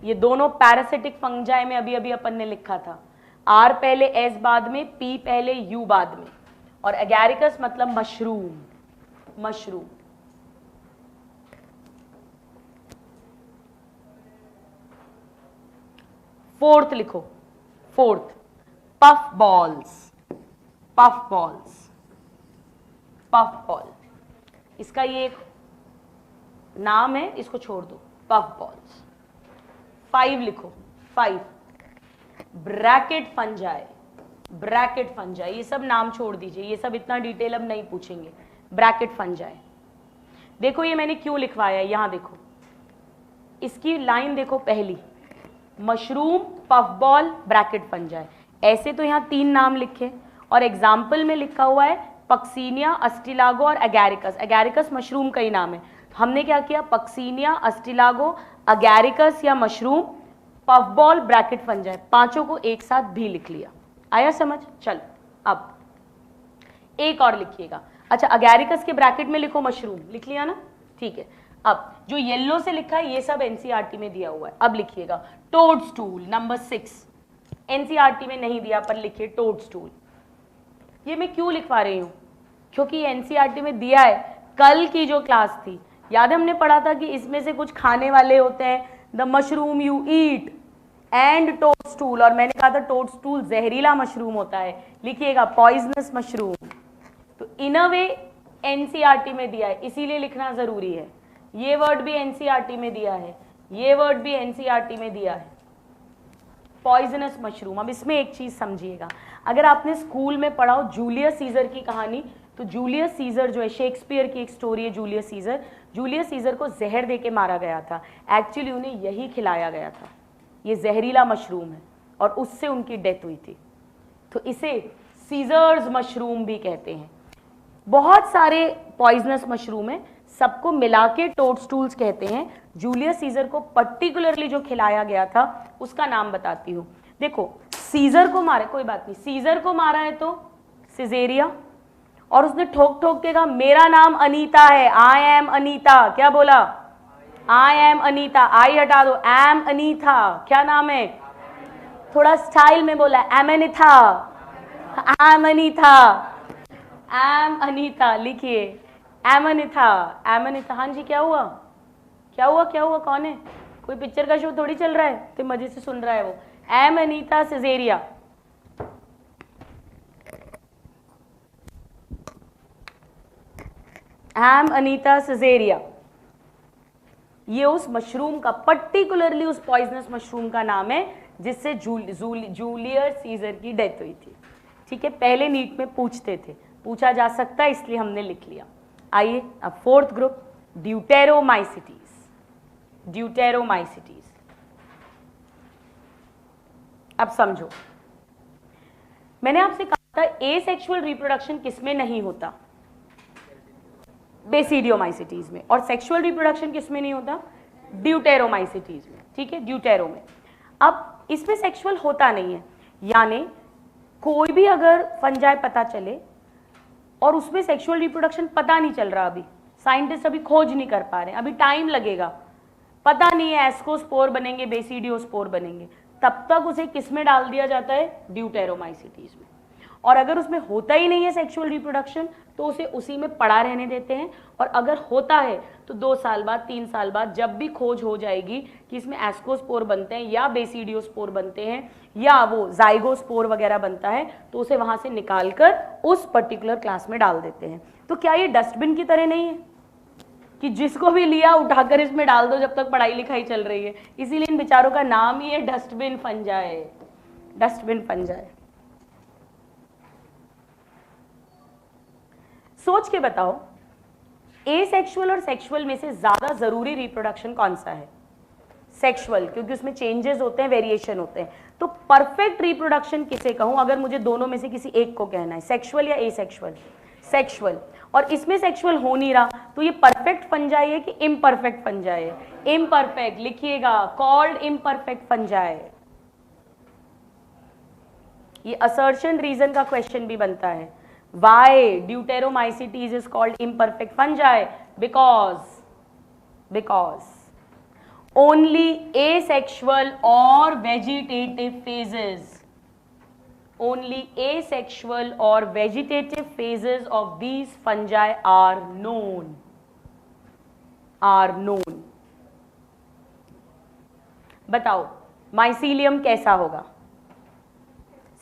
Speaker 1: ये दोनों पैरासिटिक फंजाई में अभी अभी अपन ने लिखा था। आर पहले, एस बाद में, पी पहले, यू बाद में। और अगैरिकस मतलब मशरूम, मशरूम। फोर्थ लिखो, fourth puff balls, puff balls, puff ball, इसका ये एक नाम है, इसको छोड़ दो, पफ बॉल्स। 5 लिखो, 5 ब्रैकेट फंजाई, ब्रैकेट फंजाई, ये सब नाम छोड़ दीजिए, ये सब इतना डिटेल अब नहीं पूछेंगे। ब्रैकेट फंजाई, देखो ये मैंने क्यों लिखवाया है, यहां देखो, इसकी लाइन देखो पहली, mushroom, puff ball, bracket fungi. ऐसे तो यहाँ 3 नाम लिखे और एग्जाम्पल में लिखा हुआ है पक्सीनिया, अस्टिलागो और अगैरिकस। अगैरिकस मशरूम का ही नाम है। हमने क्या किया, पक्सीनिया, अस्टिलागो, अगैरिकस या mushroom, puff ball, bracket fungi, पांचों को एक साथ भी लिख लिया। आया समझ? चलो अब एक और लिखिएगा। अच्छा, अगैरिकस के ब्रैकेट में लिखो मशरूम, लिख लिया ना? ठीक है। अब जो येलो से लिखा है ये सब एनसीईआरटी में दिया हुआ है। अब लिखिएगा टोडस्टूल, नंबर 6 एनसीईआरटी में नहीं दिया पर लिखिए टोडस्टूल। ये मैं क्यों लिखवा रही हूँ, क्योंकि एनसीईआरटी में दिया है। कल की जो क्लास थी, याद है हमने पढ़ा था कि इसमें से कुछ खाने वाले होते हैं, the mushroom you eat and toadstool, और मैंने कहा था टोडस्टूल जहरीला मशरूम होता है। लिखिएगा पॉइजनस मशरूम। तो इन अ वे एनसीईआरटी में दिया है, इसीलिए लिखना जरूरी है। ये वर्ड भी एनसीईआरटी में दिया है, ये वर्ड भी एनसीईआरटी में दिया है, पॉइजनस मशरूम। अब इसमें एक चीज समझिएगा, अगर आपने स्कूल में पढ़ा हो जूलियस सीजर की कहानी, तो जूलियस सीजर जो है, शेक्सपियर की एक स्टोरी है जूलियस सीजर। जूलियस सीजर को जहर देके मारा गया था, एक्चुअली उन्हें यही खिलाया गया था, ये जहरीला मशरूम है, और उससे उनकी डेथ हुई थी। तो इसे सीजर्स मशरूम भी कहते हैं। बहुत सारे पॉइजनस मशरूम है, सबको मिला के टोडस्टूल्स कहते हैं। जूलियस सीजर को पर्टिकुलरली जो खिलाया गया था उसका नाम बताती हूँ। देखो सीजर को मारे, कोई बात नहीं, सीजर को मारा है तो सिजेरिया, और उसने ठोक ठोक के कहा मेरा नाम अनीता है, आई एम अनीता। क्या बोला? I am Anita. आई हटा दो, एम अनीता। क्या नाम है? थोड़ा स्टाइल में बोला, Amanita, Amanita, Amanita. लिखिए एम अनीता, एम अनीता। हाँ जी, क्या हुआ, क्या हुआ, क्या हुआ? कौन है? कोई पिक्चर का शो थोड़ी चल रहा है, तो मजे से सुन रहा है वो। एम अनीता सिजेरिया। एम अनीता सिजेरिया, ये उस मशरूम का, पर्टिकुलरली उस पॉइजनस मशरूम का नाम है जिससे जूलियस सीजर की डेथ हुई थी। ठीक है, पहले नीट में पूछते थे, पूछा जा सकता है, इसलिए हमने लिख लिया। आइए अब फोर्थ ग्रुप, ड्यूटेरोमाइसिटीज। ड्यूटेरोमाइसिटीज, अब समझो, मैंने आपसे कहा था एसेक्सुअल रिप्रोडक्शन किसमें नहीं होता? बेसिडियोमाइसिटीज में। और सेक्सुअल रिप्रोडक्शन किसमें नहीं होता? ड्यूटेरोमाइसिटीज में। ठीक है, ड्यूटेरो में। अब इसमें सेक्सुअल होता नहीं है, यानी कोई भी अगर फंजाई पता चले और उसमें सेक्सुअल रिप्रोडक्शन पता नहीं चल रहा, अभी साइंटिस्ट अभी खोज नहीं कर पा रहे, अभी टाइम लगेगा, पता नहीं है एस्कोस्पोर बनेंगे, बेसिडियोस्पोर बनेंगे, तब तक उसे किस में डाल दिया जाता है? ड्यूटेरोमाइसिटीज में। और अगर उसमें होता ही नहीं है सेक्सुअल रिप्रोडक्शन तो उसे उसी में पड़ा रहने देते हैं। और अगर होता है तो 2 साल बाद, 3 साल बाद जब भी खोज हो जाएगी कि इसमें एस्कोस्पोर बनते हैं या बेसिडियोस्पोर बनते हैं या वो जाइगोस्पोर वगैरह बनता है, तो उसे वहां से निकालकर उस पर्टिकुलर क्लास में डाल देते हैं। तो क्या ये डस्टबिन की तरह नहीं है कि जिसको भी लिया उठाकर इसमें डाल दो जब तक पढ़ाई लिखाई चल रही है? इसीलिए इन बेचारों का नाम ही है डस्टबिन फंजाई, डस्टबिन फंजाई। सोच के बताओ, एसेक्सुअल और सेक्सुअल में से ज्यादा जरूरी रिप्रोडक्शन कौन सा है? सेक्सुअल, क्योंकि उसमें चेंजेस होते हैं, वेरिएशन होते हैं। तो परफेक्ट रिप्रोडक्शन किसे कहूं अगर मुझे दोनों में से किसी एक को कहना है, सेक्सुअल या एसेक्सुअल? सेक्सुअल। और इसमें सेक्सुअल हो नहीं रहा, तो ये परफेक्ट फंजाई है कि इम्परफेक्ट फंजाई है? इम्परफेक्ट, लिखिएगा, कॉल्ड इम्परफेक्ट फंजाई। ये असर्शन रीजन का क्वेश्चन भी बनता है। Why deuteromycetes is called imperfect fungi? Because only asexual or vegetative phases, only asexual or vegetative phases of these fungi are known. बताओ mycelium कैसा होगा?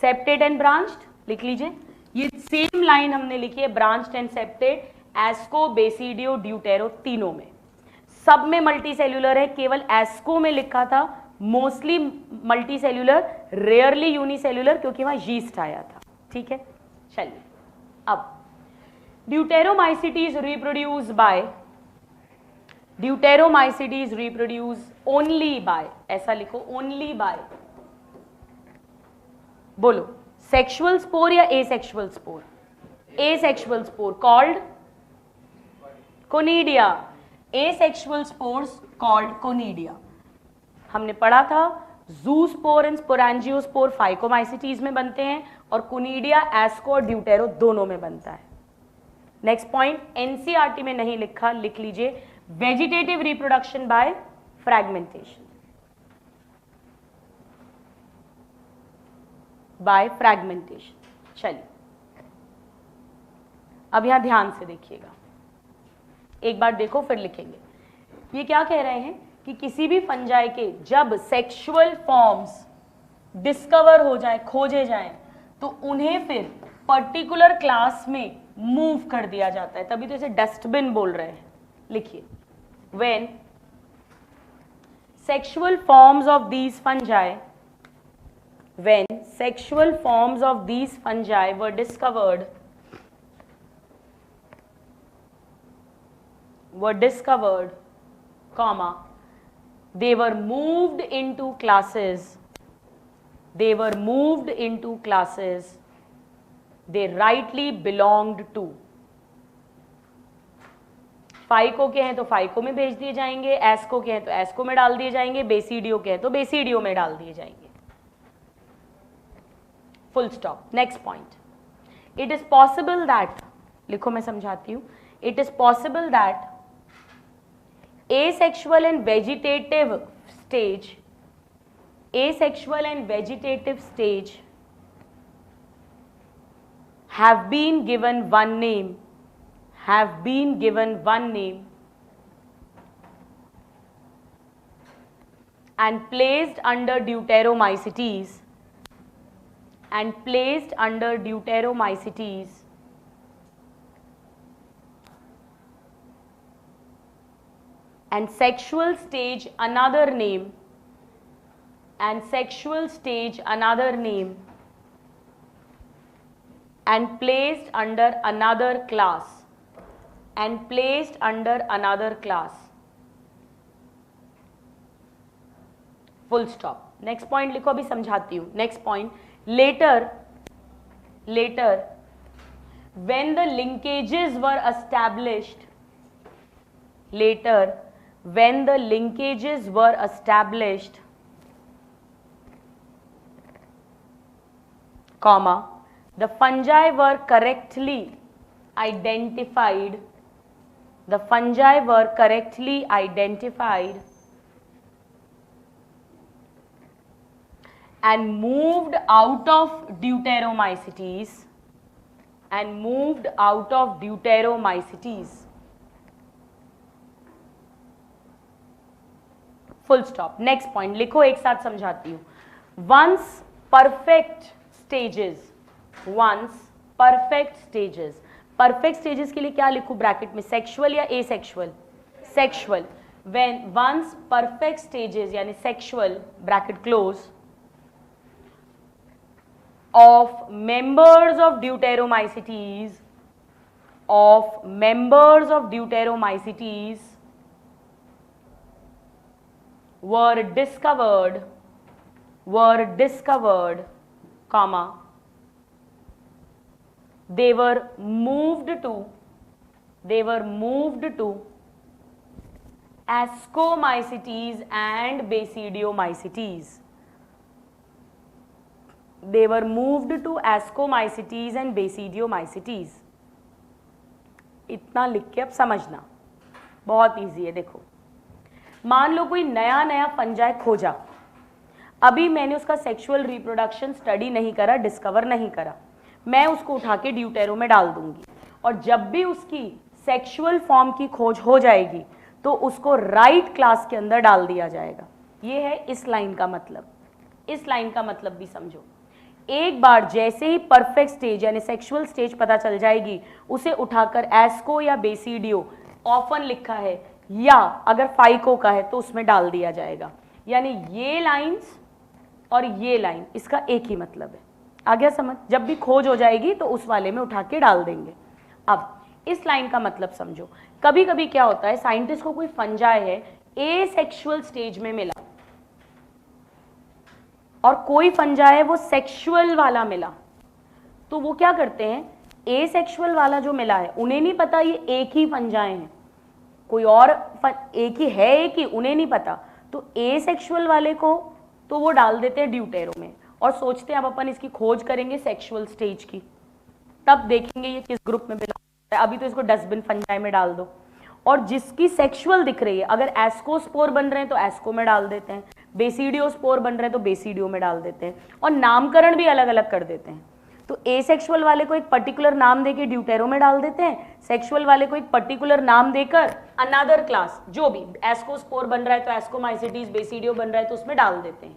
Speaker 1: सेप्टेड एंड ब्रांच्ड, लिख लीजिए। ये सेम लाइन हमने लिखी है, branched and septate, asco, basidio, deutero, तीनों में। सब में मल्टी सेल्यूलर है, केवल एस्को में लिखा था mostly multi cellular, rarely unicellular, क्योंकि वहां यीस्ट आया था। ठीक है, चलिए अब ड्यूटेरोमाइसिटीज रिप्रोड्यूस ओनली बाय, ऐसा लिखो, ओनली बाय। बोलो, सेक्सुअल स्पोर या asexual spore? Asexual spore called conidia, asexual spores called conidia। हमने पढ़ा था जूस्पोर एंड स्पोरेंजियोस्पोर फाइकोमाइसिटीज में बनते हैं और कोनिडिया एस्को और ड्यूटेरो दोनों में बनता है। नेक्स्ट पॉइंट, एनसीईआरटी में नहीं लिखा, लिख लीजिए, vegetative reproduction by fragmentation, by fragmentation. चलिए अब यहां ध्यान से देखिएगा, एक बार देखो फिर लिखेंगे। ये क्या कह रहे हैं कि किसी भी फंजाई के जब सेक्सुअल फॉर्म्स डिस्कवर हो जाए, खोजे जाएं, तो उन्हें फिर पर्टिकुलर क्लास में मूव कर दिया जाता है, तभी तो इसे डस्टबिन बोल रहे हैं। लिखिए, when sexual forms of these fungi, when sexual forms of these fungi were discovered, comma, they were moved into classes they rightly belonged to। Phyco के हैं तो फाइको में भेज दिए जाएंगे, एस्को के हैं तो एस्को में डाल दिए जाएंगे, बेसिडियो के हैं तो बेसिडियो में डाल दिए जाएंगे। Full stop. Next point, it is possible that, लिखो मैं समझाती हूं, it is possible that asexual and vegetative stage have been given one name and placed under deuteromycetes and sexual stage another name and placed under another class full stop। Next point लिखो, अभी समझाती हूं। Next point, later when the linkages were established, comma, the fungi were correctly identified and moved out of deuteromycetes full stop. Next point लिखो, एक साथ समझाती हूं। Once perfect stages के लिए क्या लिखूं ब्रैकेट में, सेक्सुअल या asexual? Sexual. When once perfect stages यानी sexual bracket close of members of deuteromycetes were discovered, comma, they were moved to Ascomycetes and Basidiomycetes. They were moved to Ascomycetes and Basidiomycetes. इतना लिख के अब समझना, बहुत easy है। देखो, मान लो कोई नया फंजाई खोजा, अभी मैंने उसका सेक्सुअल रिप्रोडक्शन स्टडी नहीं करा, डिस्कवर नहीं करा, मैं उसको उठा के ड्यूटेरो में डाल दूंगी, और जब भी उसकी सेक्सुअल फॉर्म की खोज हो जाएगी तो उसको राइट क्लास के अंदर डाल दिया जाएगा। ये है इस लाइन का मतलब। इस लाइन का मतलब भी समझो। एक बार जैसे ही परफेक्ट स्टेज यानी सेक्सुअल स्टेज पता चल जाएगी, उसे उठाकर एस्को या बेसिडियो, ऑफन लिखा है, या अगर फाइको का है तो उसमें डाल दिया जाएगा। यानी ये लाइंस और ये लाइन, इसका एक ही मतलब है। आ गया समझ? जब भी खोज हो जाएगी तो उस वाले में उठा के डाल देंगे। अब इस लाइन का मतलब समझो। कभी कभी क्या होता है, साइंटिस्ट को कोई फंजाई है एसेक्सुअल स्टेज में मिला और कोई फंजाई है वो सेक्सुअल वाला मिला, तो वो क्या करते हैं, एसेक्सुअल वाला जो मिला है उन्हें नहीं पता ये एक ही फंजाई है, कोई और एक ही है, एक ही, उन्हें नहीं पता, तो एसेक्सुअल वाले को तो वो डाल देते हैं ड्यूटेरो में और सोचते हैं अब अपन इसकी खोज करेंगे सेक्सुअल स्टेज की, तब देखेंगे ये किस ग्रुप में बिलोंग करता है। अभी तो इसको डस्टबिन फंजाई में डाल दो। और जिसकी सेक्सुअल दिख रही है, अगर एस्कोस्पोर बन रहे हैं तो एस्को में डाल देते हैं, बेसिडियोस्पोर बन रहे हैं तो बेसिडियो में डाल देते हैं, और नामकरण भी अलग अलग कर देते हैं। तो एसेक्सुअल वाले को एक पर्टिकुलर नाम देके ड्यूटेरो में डाल देते हैं, सेक्सुअल वाले को एक पर्टिकुलर नाम देकर अनदर क्लास, जो भी एस्कोस्पोर बन रहा है तो एस्कोमाइसिटीज, बेसिडियो बन रहा है तो उसमें डाल देते हैं।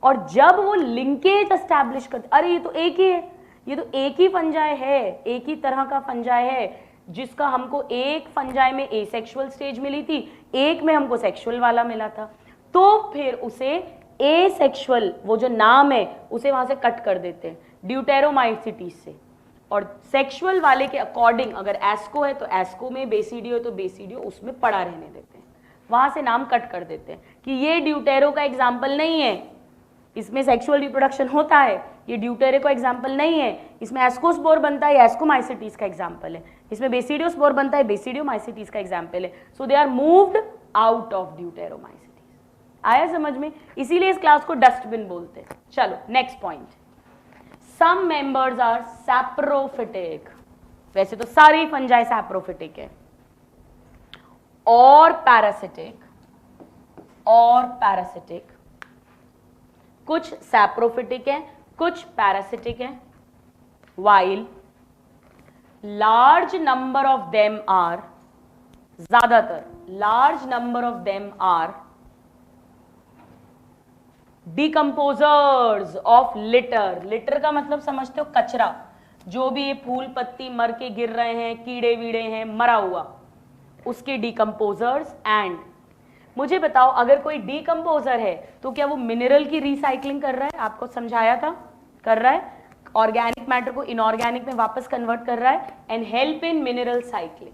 Speaker 1: और जब वो लिंकेज एस्टैब्लिश करते, अरे ये तो एक ही है, ये तो एक ही फंजाई है, एक ही तरह का फंजाई है, जिसका हमको एक फंजाई में एसेक्सुअल स्टेज मिली थी, एक में हमको सेक्सुअल वाला मिला था, तो फिर उसे एसेक्सुअल, वो जो नाम है उसे वहां से कट कर देते हैं ड्यूटेरोमाइसिटीज से, और सेक्सुअल वाले के अकॉर्डिंग अगर एस्को है तो एस्को में, बेसिडियो है तो बेसिडियो, उसमें पड़ा रहने देते हैं, वहां से नाम कट कर देते हैं कि ये ड्यूटेरो का एग्जाम्पल नहीं है, इसमें सेक्सुअल रिप्रोडक्शन होता है, ये ड्यूटेरो का एग्जाम्पल नहीं है, इसमें एस्कोस्पोर बनता है, एस्कोमाइसिटीज का एग्जाम्पल है, इसमें बेसिडियोस्पोर बनता है, बेसिडियोमाइसिटीज का एग्जाम्पल है। So they are moved out of deuteromycetes. आया समझ में? इसीलिए इस क्लास को डस्टबिन बोलते हैं। चलो next point, some members are saprophytic. वैसे तो सारे फंजाई सैप्रोफिटिक है, और पैरासिटिक, कुछ सैप्रोफिटिक है, कुछ पैरासिटिक है, while large number of them are, ज्यादातर large number of them are decomposers of litter। litter का मतलब समझते हो, कचरा, जो भी ये फूल पत्ती मर के गिर रहे हैं, कीड़े वीड़े हैं, मरा हुआ, उसके decomposers। एंड मुझे बताओ, अगर कोई डीकम्पोजर है तो क्या वो मिनरल की रिसाइकलिंग कर रहा है? आपको समझाया था, कर रहा है, ऑर्गेनिक मैटर को इनऑर्गेनिक में वापस कन्वर्ट कर रहा है, and help in mineral cycling,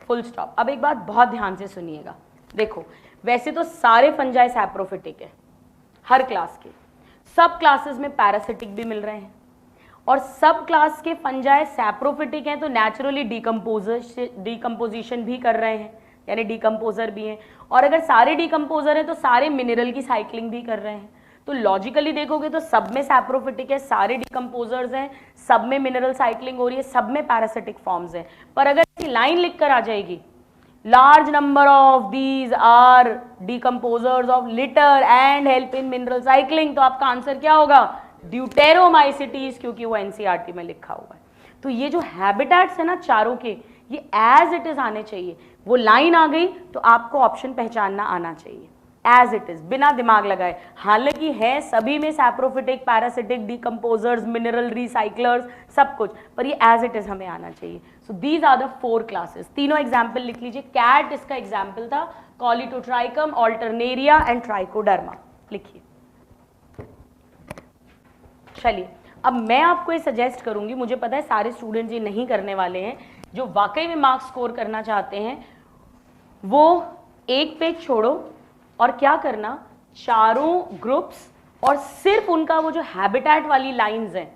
Speaker 1: full stop. अब एक बात बहुत ध्यान से सुनिएगा, देखो वैसे तो सारे फंजाई सैप्रोफिटिक है, हर क्लास के, सब क्लासेस में पैरासिटिक भी मिल रहे हैं, और सब क्लास के फंजाई सैप्रोफिटिक हैं तो नेचुरली डीकम्पोजिशन भी कर रहे हैं, यानी डीकम्पोजर भी हैं, और अगर सारे डीकम्पोजर हैं तो सारे मिनरल की साइक्लिंग भी कर रहे हैं। तो लॉजिकली देखोगे तो सब में सैप्रोफिटिक है, सारे डीकम्पोजर्स हैं, सब में मिनरल साइक्लिंग हो रही है, सब में पैरासिटिक फॉर्म्स हैं। पर अगर ऐसी लाइन लिख कर आ जाएगी, large number of these are decomposers of litter and help in mineral cycling, तो आपका आंसर क्या होगा? ड्यूटेरोमाइसिटीज, क्योंकि वो एनसीईआरटी में लिखा हुआ है। तो ये जो हैबिटेट्स है ना चारों के, ये एज इट इज आने चाहिए। वो लाइन आ गई तो आपको ऑप्शन पहचानना आना चाहिए, एज इट इज, बिना दिमाग लगाए। हालांकि है सभी में सैप्रोफिटिक, पैरासिटिक, डीकम्पोजर्स, मिनरल रिसाइक्लर्स, सब कुछ, पर ये एज इट इज हमें आना चाहिए। So these are the 4 classes. तीनों एग्जाम्पल लिख लीजिए। कैट इसका एग्जाम्पल था, कॉलिटोट्राइकम, ऑल्टरनेरिया एंड ट्राइकोडर्मा, लिखिए। चलिए, अब मैं आपको ये सजेस्ट करूंगी, मुझे पता है सारे स्टूडेंट्स ये नहीं करने वाले हैं, जो वाकई में मार्क्स स्कोर करना चाहते हैं वो एक पेज छोड़ो और क्या करना, चारों ग्रुप्स और सिर्फ उनका वो जो हैबिटेट वाली लाइंस हैं,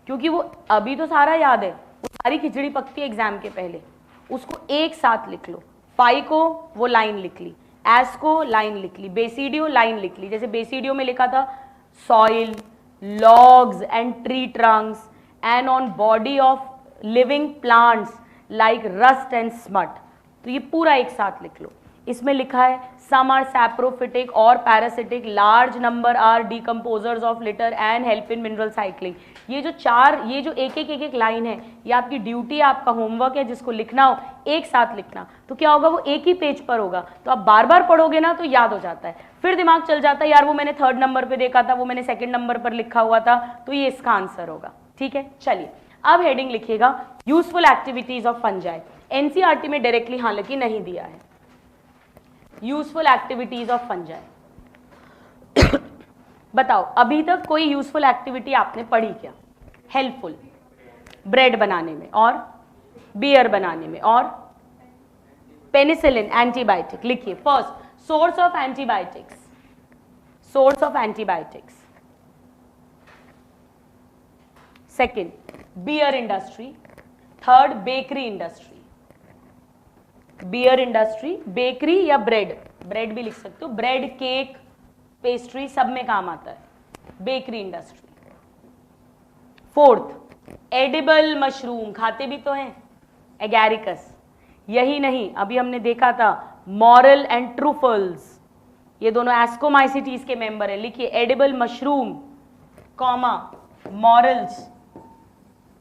Speaker 1: क्योंकि वो अभी तो सारा याद है, वो सारी खिचड़ी पकती है एग्जाम के पहले, उसको एक साथ लिख लो। फाई को वो लाइन लिख ली, एस को लाइन लिख ली, बेसिडियो लाइन लिख ली। जैसे बेसिडियो में लिखा था soil, logs and tree Trunks and on body of living plants like rust and smut, तो ये पूरा एक साथ लिख लो। इसमें लिखा है सम आर सैप्रोफिटिक और parasitic, large number are decomposers of litter and help in mineral cycling. ये जो चार, ये जो एक एक लाइन है, ये आपकी ड्यूटी है, आपका होमवर्क है, जिसको लिखना हो एक साथ लिखना। तो क्या होगा, वो एक ही पेज पर होगा, तो आप बार बार पढ़ोगे ना तो याद हो जाता है, फिर दिमाग चल जाता है यार वो मैंने 3rd नंबर पे देखा था, वो मैंने 2nd नंबर पर लिखा हुआ था, तो ये इसका आंसर होगा। ठीक है, चलिए अब हेडिंग लिखिएगा useful activities of fungi. NCERT में डायरेक्टली हालांकि नहीं दिया है यूजफुल एक्टिविटीज ऑफ फंजाई। बताओ अभी तक कोई यूजफुल एक्टिविटी आपने पढ़ी क्या? हेल्पफुल, ब्रेड बनाने में और बियर बनाने में और पेनिसिलिन एंटीबायोटिक। लिखिए first source of antibiotics, source of antibiotics. Second beer industry, third bakery industry. Beer industry, bakery या ब्रेड, ब्रेड भी लिख सकते हो, ब्रेड, केक, पेस्ट्री सब में काम आता है, bakery industry. Fourth edible mushroom, खाते भी तो हैं, एगैरिकस। यही नहीं, अभी हमने देखा था मॉरल एंड ट्रूफल्स, ये दोनों एस्कोमाइसिटीज के मेंबर है। लिखिए एडिबल मशरूम, कॉमा, मॉरल्स,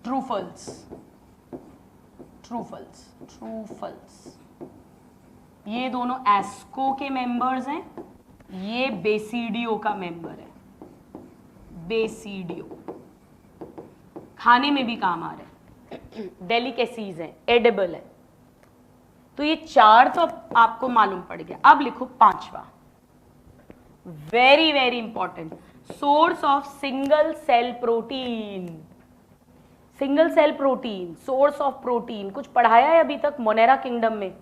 Speaker 1: ट्रूफल्स, ट्रूफल्स, ट्रूफल्स, ये दोनों एस्को के मेंबर्स हैं, ये बेसिडियो का मेंबर है, बेसिडियो, खाने में भी काम आ रहे हैं, डेलिकेसीज हैं, एडिबल है। तो ये चार तो आपको मालूम पड़ गया। अब लिखो पांचवा, very very important, source of single cell protein. Single cell protein, source of protein, कुछ पढ़ाया है अभी तक मोनेरा किंगडम में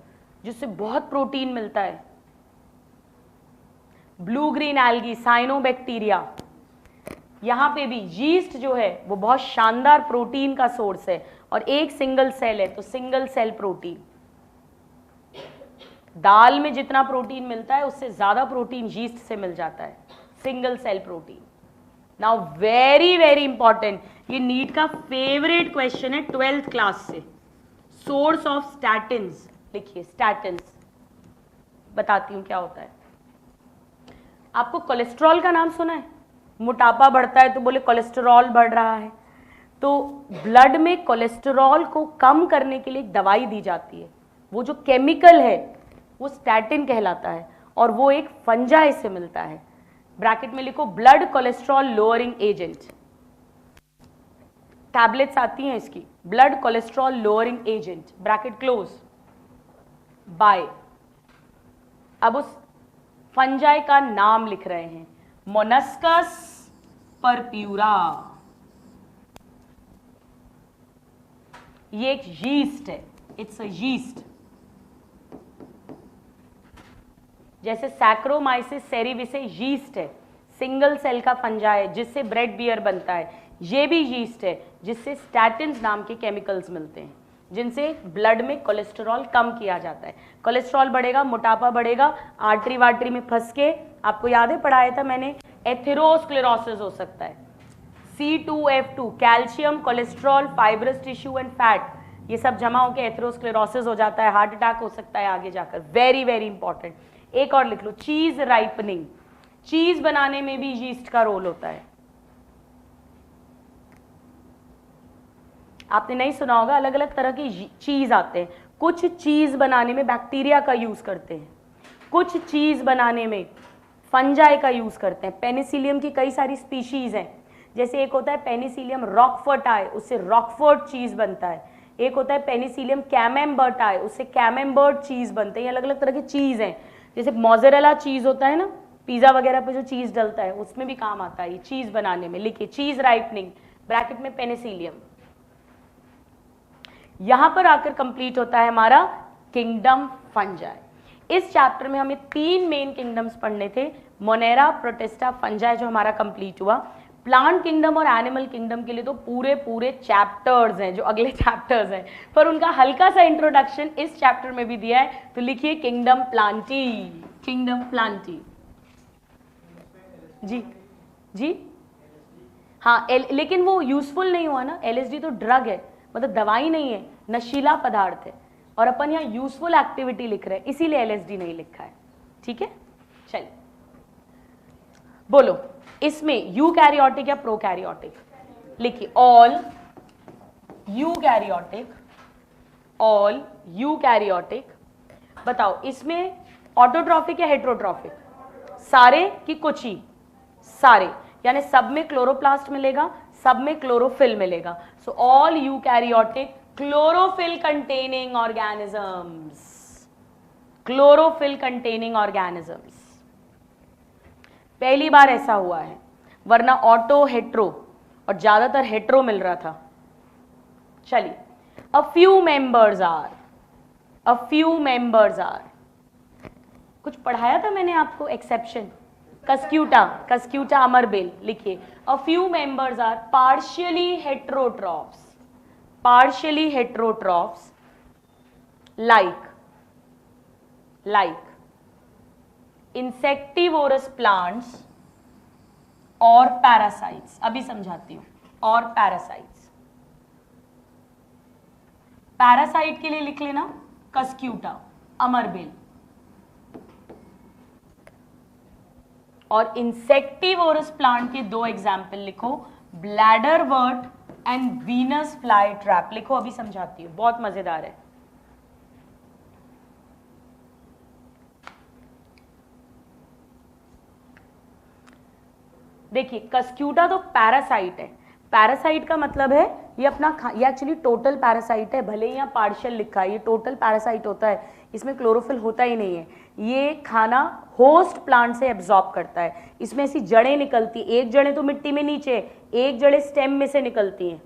Speaker 1: जिससे बहुत प्रोटीन मिलता है? Blue green algae, cyanobacteria. यहां पे भी यीस्ट जो है वो बहुत शानदार प्रोटीन का सोर्स है, और एक सिंगल सेल है तो सिंगल सेल प्रोटीन। दाल में जितना प्रोटीन मिलता है उससे ज्यादा प्रोटीन यीस्ट से मिल जाता है, single cell protein. Now very very important, ये नीट का फेवरेट क्वेश्चन है 12th क्लास से, सोर्स ऑफ स्टैटिन्स। लिखिए स्टैटिन्स, बताती हूं क्या होता है। आपको कोलेस्ट्रॉल का नाम सुना है? मोटापा बढ़ता है तो बोले कोलेस्ट्रॉल बढ़ रहा है, तो ब्लड में कोलेस्ट्रॉल को कम करने के लिए एक दवाई दी जाती है, वो जो केमिकल है वो स्टैटिन कहलाता है, और वो एक फंजाई से मिलता है। ब्रैकेट में लिखो blood cholesterol lowering agent, tablets आती हैं इसकी, blood cholesterol lowering agent, bracket close, bye. अब उस फंजाई का नाम लिख रहे हैं, मोनस्कस परप्यूरा। ये एक यीस्ट है, इट्स अ यीस्ट। जैसे सैक्रोमाइसिस सेरेविसे यीस्ट है, सिंगल सेल का फंजाई है जिससे ब्रेड बियर बनता है। ये भी यीस्ट है जिससे स्टैटिन्स नाम के केमिकल्स मिलते हैं, जिनसे ब्लड में कोलेस्ट्रॉल कम किया जाता है। कोलेस्ट्रॉल बढ़ेगा, मोटापा बढ़ेगा, आर्टरी वार्टरी में फंस के, आपको याद है पढ़ाया था मैंने, एथेरोस्क्लेरोसिस हो सकता है। C2F2, calcium, cholesterol, fibrous tissue and fat, ये सब जमा होकर एथेरोस्क्लेरोसिस हो जाता है, हार्ट अटैक हो सकता है आगे जाकर। Very very important. एक और लिख लो, चीज राइपनिंग, चीज बनाने में भी यीस्ट का रोल होता है। आपने नहीं सुना होगा, अलग अलग तरह की चीज आते हैं, कुछ चीज बनाने में बैक्टीरिया का यूज करते हैं, कुछ चीज बनाने में फंजाई का यूज करते हैं। पेनिसिलियम की कई सारी स्पीशीज हैं, जैसे एक होता है पेनिसिलियम रॉकफोर्टाई, उससे रॉकफोर्ट चीज बनता है। एक होता है पेनिसिलियम कैमेम्बर्टाई, उससे कैमेम्बर्ट चीज बनते हैं। अलग अलग तरह की चीज हैं, जैसे मोज़रेला चीज होता है ना, पिज्जा वगैरह पे जो चीज डलता है उसमें भी काम आता है ये चीज बनाने में। लिखिए चीज राइपनिंग, ब्रैकेट में पेनिसिलियम। यहां पर आकर कंप्लीट होता है हमारा किंगडम फंजाई। इस चैप्टर में हमें 3 मेन किंगडम्स पढ़ने थे, मोनेरा, प्रोटिस्टा, फंजाई, जो हमारा कंप्लीट हुआ। प्लांट किंगडम और एनिमल किंगडम के लिए तो पूरे चैप्टर्स हैं, जो अगले चैप्टर्स हैं, पर उनका हल्का सा इंट्रोडक्शन इस चैप्टर में भी दिया है। तो लिखिए किंगडम प्लांटी, किंगडम प्लांटी। जी जी हाँ, लेकिन वो यूजफुल नहीं हुआ ना, LSD तो ड्रग है, मतलब दवाई नहीं है, नशीला पदार्थ है, और अपन यहाँ यूजफुल एक्टिविटी लिख रहे हैं, इसीलिए LSD नहीं लिखा है। ठीक है, चलिए बोलो, इसमें यूकैरियोटिक या प्रोकैरियोटिक? लिखिए ऑल यूकैरियोटिक, ऑल यूकैरियोटिक। बताओ इसमें ऑटोट्रॉफिक या हेट्रोट्रॉफिक? सारे कि कुछ ही? सारे, यानी सब में क्लोरोप्लास्ट मिलेगा, सब में क्लोरोफिल मिलेगा। So all eukaryotic chlorophyll containing organisms, chlorophyll containing organisms. पहली बार ऐसा हुआ है, वरना ऑटो हेट्रो, और ज्यादातर हेट्रो मिल रहा था। चलिए, a few members are, a few members are, कुछ पढ़ाया था मैंने आपको, एक्सेप्शन, कस्क्यूटा, कस्क्यूटा अमरबेल। लिखिए a few members are partially heterotrophs, partially heterotrophs like insectivorous plants और parasites। अभी समझाती हूँ, और parasites। पैरासाइट के लिए लिख लेना कस्क्यूटा अमरबेल, और इंसेक्टिवोरस प्लांट के 2 एग्जाम्पल लिखो, bladderwort and Venus flytrap. लिखो, अभी समझाती हूँ, बहुत मजेदार है। देखिए कस्क्यूटा तो पैरासाइट है, पैरासाइट का मतलब है ये अपना ये एक्चुअली टोटल पैरासाइट है, भले ही यहाँ पार्शियल लिखा है, ये टोटल पैरासाइट होता है, इसमें क्लोरोफिल होता ही नहीं है। ये खाना होस्ट प्लांट से एब्जॉर्ब करता है, इसमें ऐसी जड़ें निकलती, एक जड़ें तो मिट्टी में नीचे, एक जड़ें स्टेम में से निकलती हैं,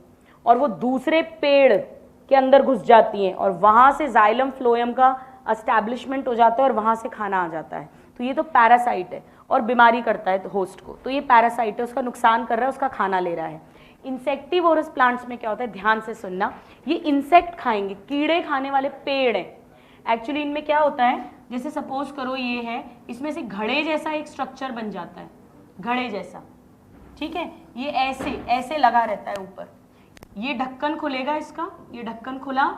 Speaker 1: और वो दूसरे पेड़ के अंदर घुस जाती हैं, और वहाँ से जाइलम फ्लोएम का एस्टैब्लिशमेंट हो जाता है, और वहाँ से खाना आ जाता है। तो ये तो पैरासाइट है, और बीमारी करता है होस्ट को, तो ये पैरासाइट है, उसका नुकसान कर रहा है, उसका खाना ले रहा है। इंसेक्टिवोरस प्लांट्स में क्या होता है, ध्यान से सुनना, ये इंसेक्ट खाएंगे, कीड़े खाने वाले पेड़ हैं। एक्चुअली इनमें क्या होता है, जैसे सपोज करो ये है, इसमें से घड़े जैसा एक स्ट्रक्चर बन जाता है, घड़े जैसा, ठीक है, ये ऐसे ऐसे लगा रहता है ऊपर, ये ढक्कन खुलेगा इसका, ये ढक्कन खुला,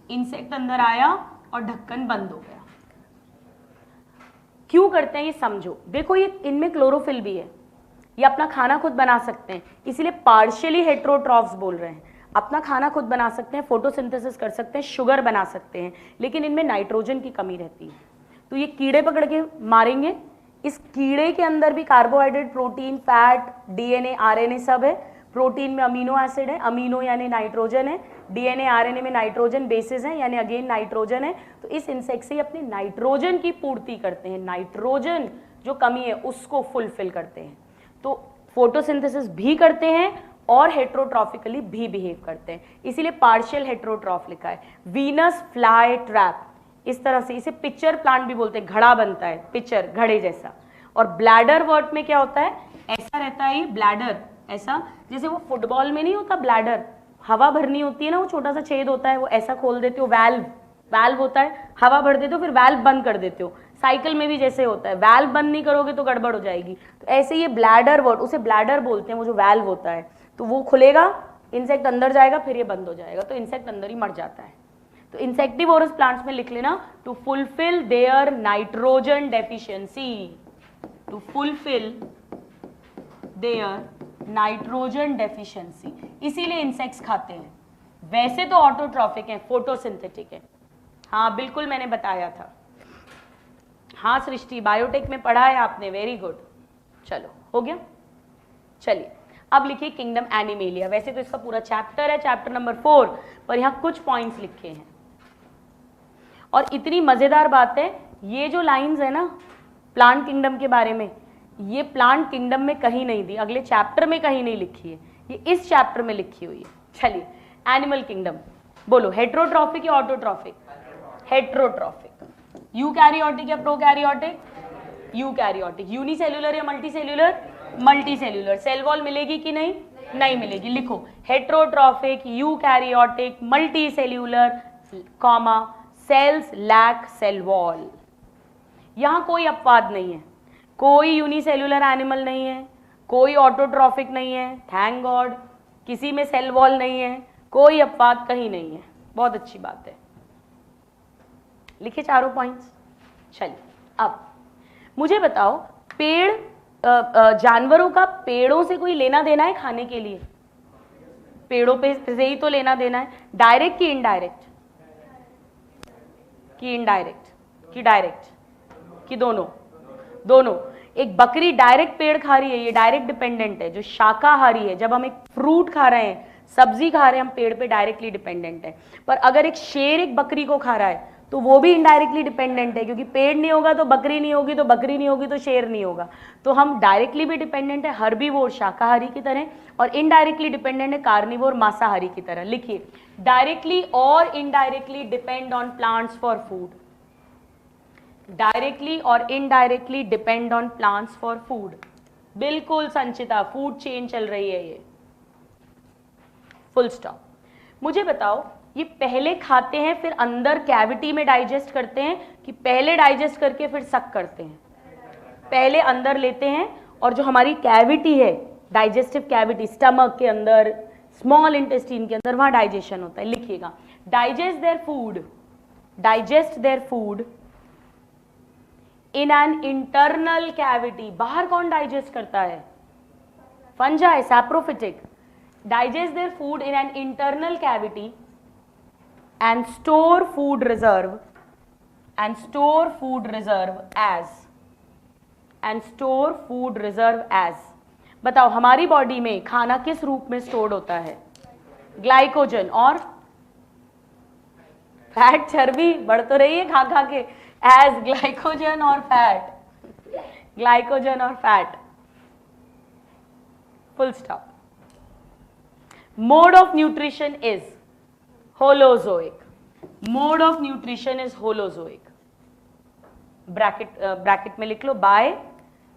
Speaker 1: इंसेक्ट अंदर आया और ढक्कन बंद हो गया। क्यों करते हैं ये समझो, देखो ये इनमें क्लोरोफिल भी है, ये अपना खाना खुद बना सकते हैं, इसीलिए पार्शियली हेट्रोट्रॉफ्स बोल रहे हैं, अपना खाना खुद बना सकते हैं, फोटोसिंथेसिस कर सकते हैं, शुगर बना सकते हैं, लेकिन इनमें नाइट्रोजन की कमी रहती है। तो ये कीड़े पकड़ के मारेंगे, इस कीड़े के अंदर भी carbohydrate, protein, fat, DNA, RNA सब है। प्रोटीन में अमीनो एसिड है, अमीनो यानी नाइट्रोजन है, डीएनए आरएनए में नाइट्रोजन बेसिस है, यानी अगेन नाइट्रोजन है। तो इस इंसेक्ट से अपनी नाइट्रोजन की पूर्ति करते हैं, नाइट्रोजन जो कमी है उसको फुलफिल करते हैं। तो फोटोसिंथेसिस भी करते हैं और हेट्रोट्रॉफिकली भी बिहेव करते हैं, इसीलिए पार्शियल हेट्रोट्रॉफ लिखा है। वीनस फ्लाई ट्रैप, इस तरह से, इसे पिक्चर प्लांट भी बोलते हैं, घड़ा बनता है, पिक्चर घड़े जैसा। और ब्लैडर वर्ट में क्या होता है, ऐसा रहता है ये ब्लैडर, ऐसा जैसे वो फुटबॉल में नहीं होता ब्लैडर, हवा भरनी होती है ना, वो छोटा सा छेद होता है, वो ऐसा खोल देते हो, वैल्व, वैल्व होता है, हवा भर देते हो फिर वैल्व बंद कर देते हो। साइकिल में भी जैसे होता है, वैल्व बंद नहीं करोगे तो गड़बड़ हो जाएगी। तो ऐसे ये ब्लैडर वर्ट, उसे ब्लैडर बोलते हैं, वो जो वैल्व होता है, तो वो खुलेगा, इंसेक्ट अंदर जाएगा, फिर ये बंद हो जाएगा, तो इंसेक्ट अंदर ही मर जाता है। तो इंसेक्टिवोरस प्लांट्स में लिख लेना, to fulfil their nitrogen deficiency, to fulfil their nitrogen deficiency, इसीलिए इंसेक्ट्स खाते हैं। वैसे तो ऑटोट्रॉफिक हैं, फोटोसिंथेटिक है। हाँ बिल्कुल, मैंने बताया था। हाँ सृष्टि, बायोटेक में पढ़ा है आपने, वेरी गुड। चलो हो गया। चलिए अब लिखिए किंगडम एनिमेलिया। वैसे तो इसका पूरा चैप्टर है, चैप्टर नंबर 4, पर यहाँ कुछ पॉइंट्स लिखे हैं। और इतनी मजेदार बात है, ये जो लाइंस है ना प्लांट किंगडम के बारे में, ये प्लांट किंगडम में कहीं नहीं दी, अगले चैप्टर में कहीं नहीं लिखी है, ये इस चैप्टर में लिखी हुई है। चलिए एनिमल किंगडम बोलो, हेट्रोट्रॉफिक या ऑटोट्रॉफिक? हेट्रोट्रॉफिक। यूकैरियोटिक या प्रोकैरियोटिक? यूकैरियोटिक। यूनिसेल्यूलर या मल्टीसेल्यूलर? मल्टीसेल्यूलर। सेल वॉल मिलेगी कि नहीं? नहीं मिलेगी। लिखो heterotrophic, eukaryotic, multicellular, comma, cells lack cell wall. यहां कोई अपवाद नहीं है, कोई यूनिसेल्यूलर एनिमल नहीं है, कोई ऑटोट्रॉफिक नहीं है, थैंक गॉड, किसी में सेल वॉल नहीं है, कोई अपवाद कहीं नहीं है। बहुत अच्छी बात है। लिखे चारों पॉइंट्स। चलिए अब मुझे बताओ, पेड़ जानवरों का पेड़ों से कोई लेना देना है खाने के लिए? पेड़ों पे से ही तो लेना देना है। डायरेक्ट कि इनडायरेक्ट? कि इनडायरेक्ट कि डायरेक्ट कि दोनों? दोनों। एक बकरी डायरेक्ट पेड़ खा रही है, ये डायरेक्ट डिपेंडेंट है। जो शाकाहारी है, जब हम एक फ्रूट खा रहे हैं, सब्जी खा रहे हैं, हम पेड़ पे डायरेक्टली डिपेंडेंट है। पर अगर एक शेर एक बकरी को खा रहा है तो वो भी इनडायरेक्टली डिपेंडेंट है, क्योंकि पेड़ नहीं होगा तो बकरी नहीं होगी, तो बकरी नहीं होगी तो शेर नहीं होगा। तो हम डायरेक्टली भी डिपेंडेंट है हर्बीवोर शाकाहारी की तरह, और इनडायरेक्टली डिपेंडेंट है कार्निवोर मांसाहारी की तरह। लिखिए डायरेक्टली और indirectly depend on plants for food. Directly और indirectly depend on plants for food. बिल्कुल संचिता, फूड चेन चल रही है ये, फुल स्टॉप। मुझे बताओ, ये पहले खाते हैं फिर अंदर कैविटी में डाइजेस्ट करते हैं, कि पहले डाइजेस्ट करके फिर सक करते हैं? पहले अंदर लेते हैं, और जो हमारी कैविटी है, डाइजेस्टिव कैविटी, स्टमक के अंदर, स्मॉल इंटेस्टाइन के अंदर, वहां डाइजेशन होता है। लिखिएगा digest their food in an internal cavity. बाहर कौन डाइजेस्ट करता है? Fungi, saprophytic. Digest their food in an internal cavity and store food reserve as बताओ हमारी बॉडी में खाना किस रूप में स्टोर्ड होता है? ग्लाइकोजन और फैट। चर्बी बढ़ तो रही है खा खा के। एज ग्लाइकोजन और फैट, ग्लाइकोजन और fat, full stop. Mode of nutrition is holozoic. Mode of nutrition is holozoic. Bracket में लिख लो बाय।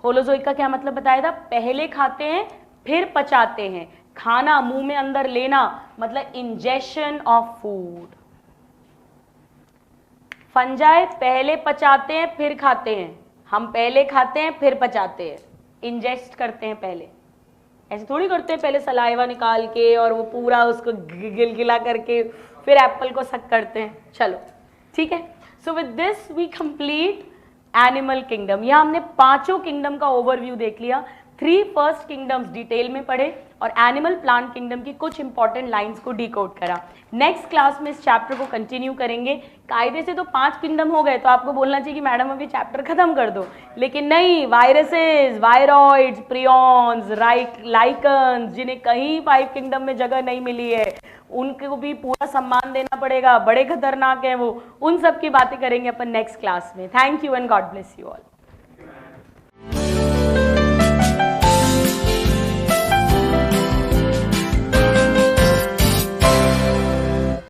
Speaker 1: होलोजोइक का क्या मतलब बताया था? पहले खाते हैं फिर पचाते हैं। खाना मुंह में अंदर लेना मतलब इंजेशन ऑफ फूड। फंजाई पहले पचाते हैं फिर खाते हैं, हम पहले खाते हैं फिर पचाते हैं, इंजेस्ट करते हैं पहले। ऐसे थोड़ी करते हैं पहले सलाइवा निकाल के और वो पूरा उसको गिलगिला करके फिर एप्पल को सक करते हैं। चलो ठीक है। So with this we complete animal kingdom. यहाँ हमने पांचों किंगडम का ओवरव्यू देख लिया। 3 फर्स्ट किंगडम्स डिटेल में पढ़े और एनिमल प्लांट किंगडम की कुछ इंपॉर्टेंट लाइंस को डिकोड करा। नेक्स्ट क्लास में इस चैप्टर को कंटिन्यू करेंगे। कायदे से तो 5 किंगडम हो गए, तो आपको बोलना चाहिए कि मैडम अभी चैप्टर खत्म कर दो, लेकिन नहीं। वायरसेस, वायरॉइड्स, प्रियॉन्स, लाइकन्स, जिन्हें कहीं 5 किंगडम में जगह नहीं मिली है, उनको भी पूरा सम्मान देना पड़ेगा, बड़े खतरनाक हैं वो। उन सब की बातें करेंगे अपन नेक्स्ट क्लास में। Thank you and God bless you all.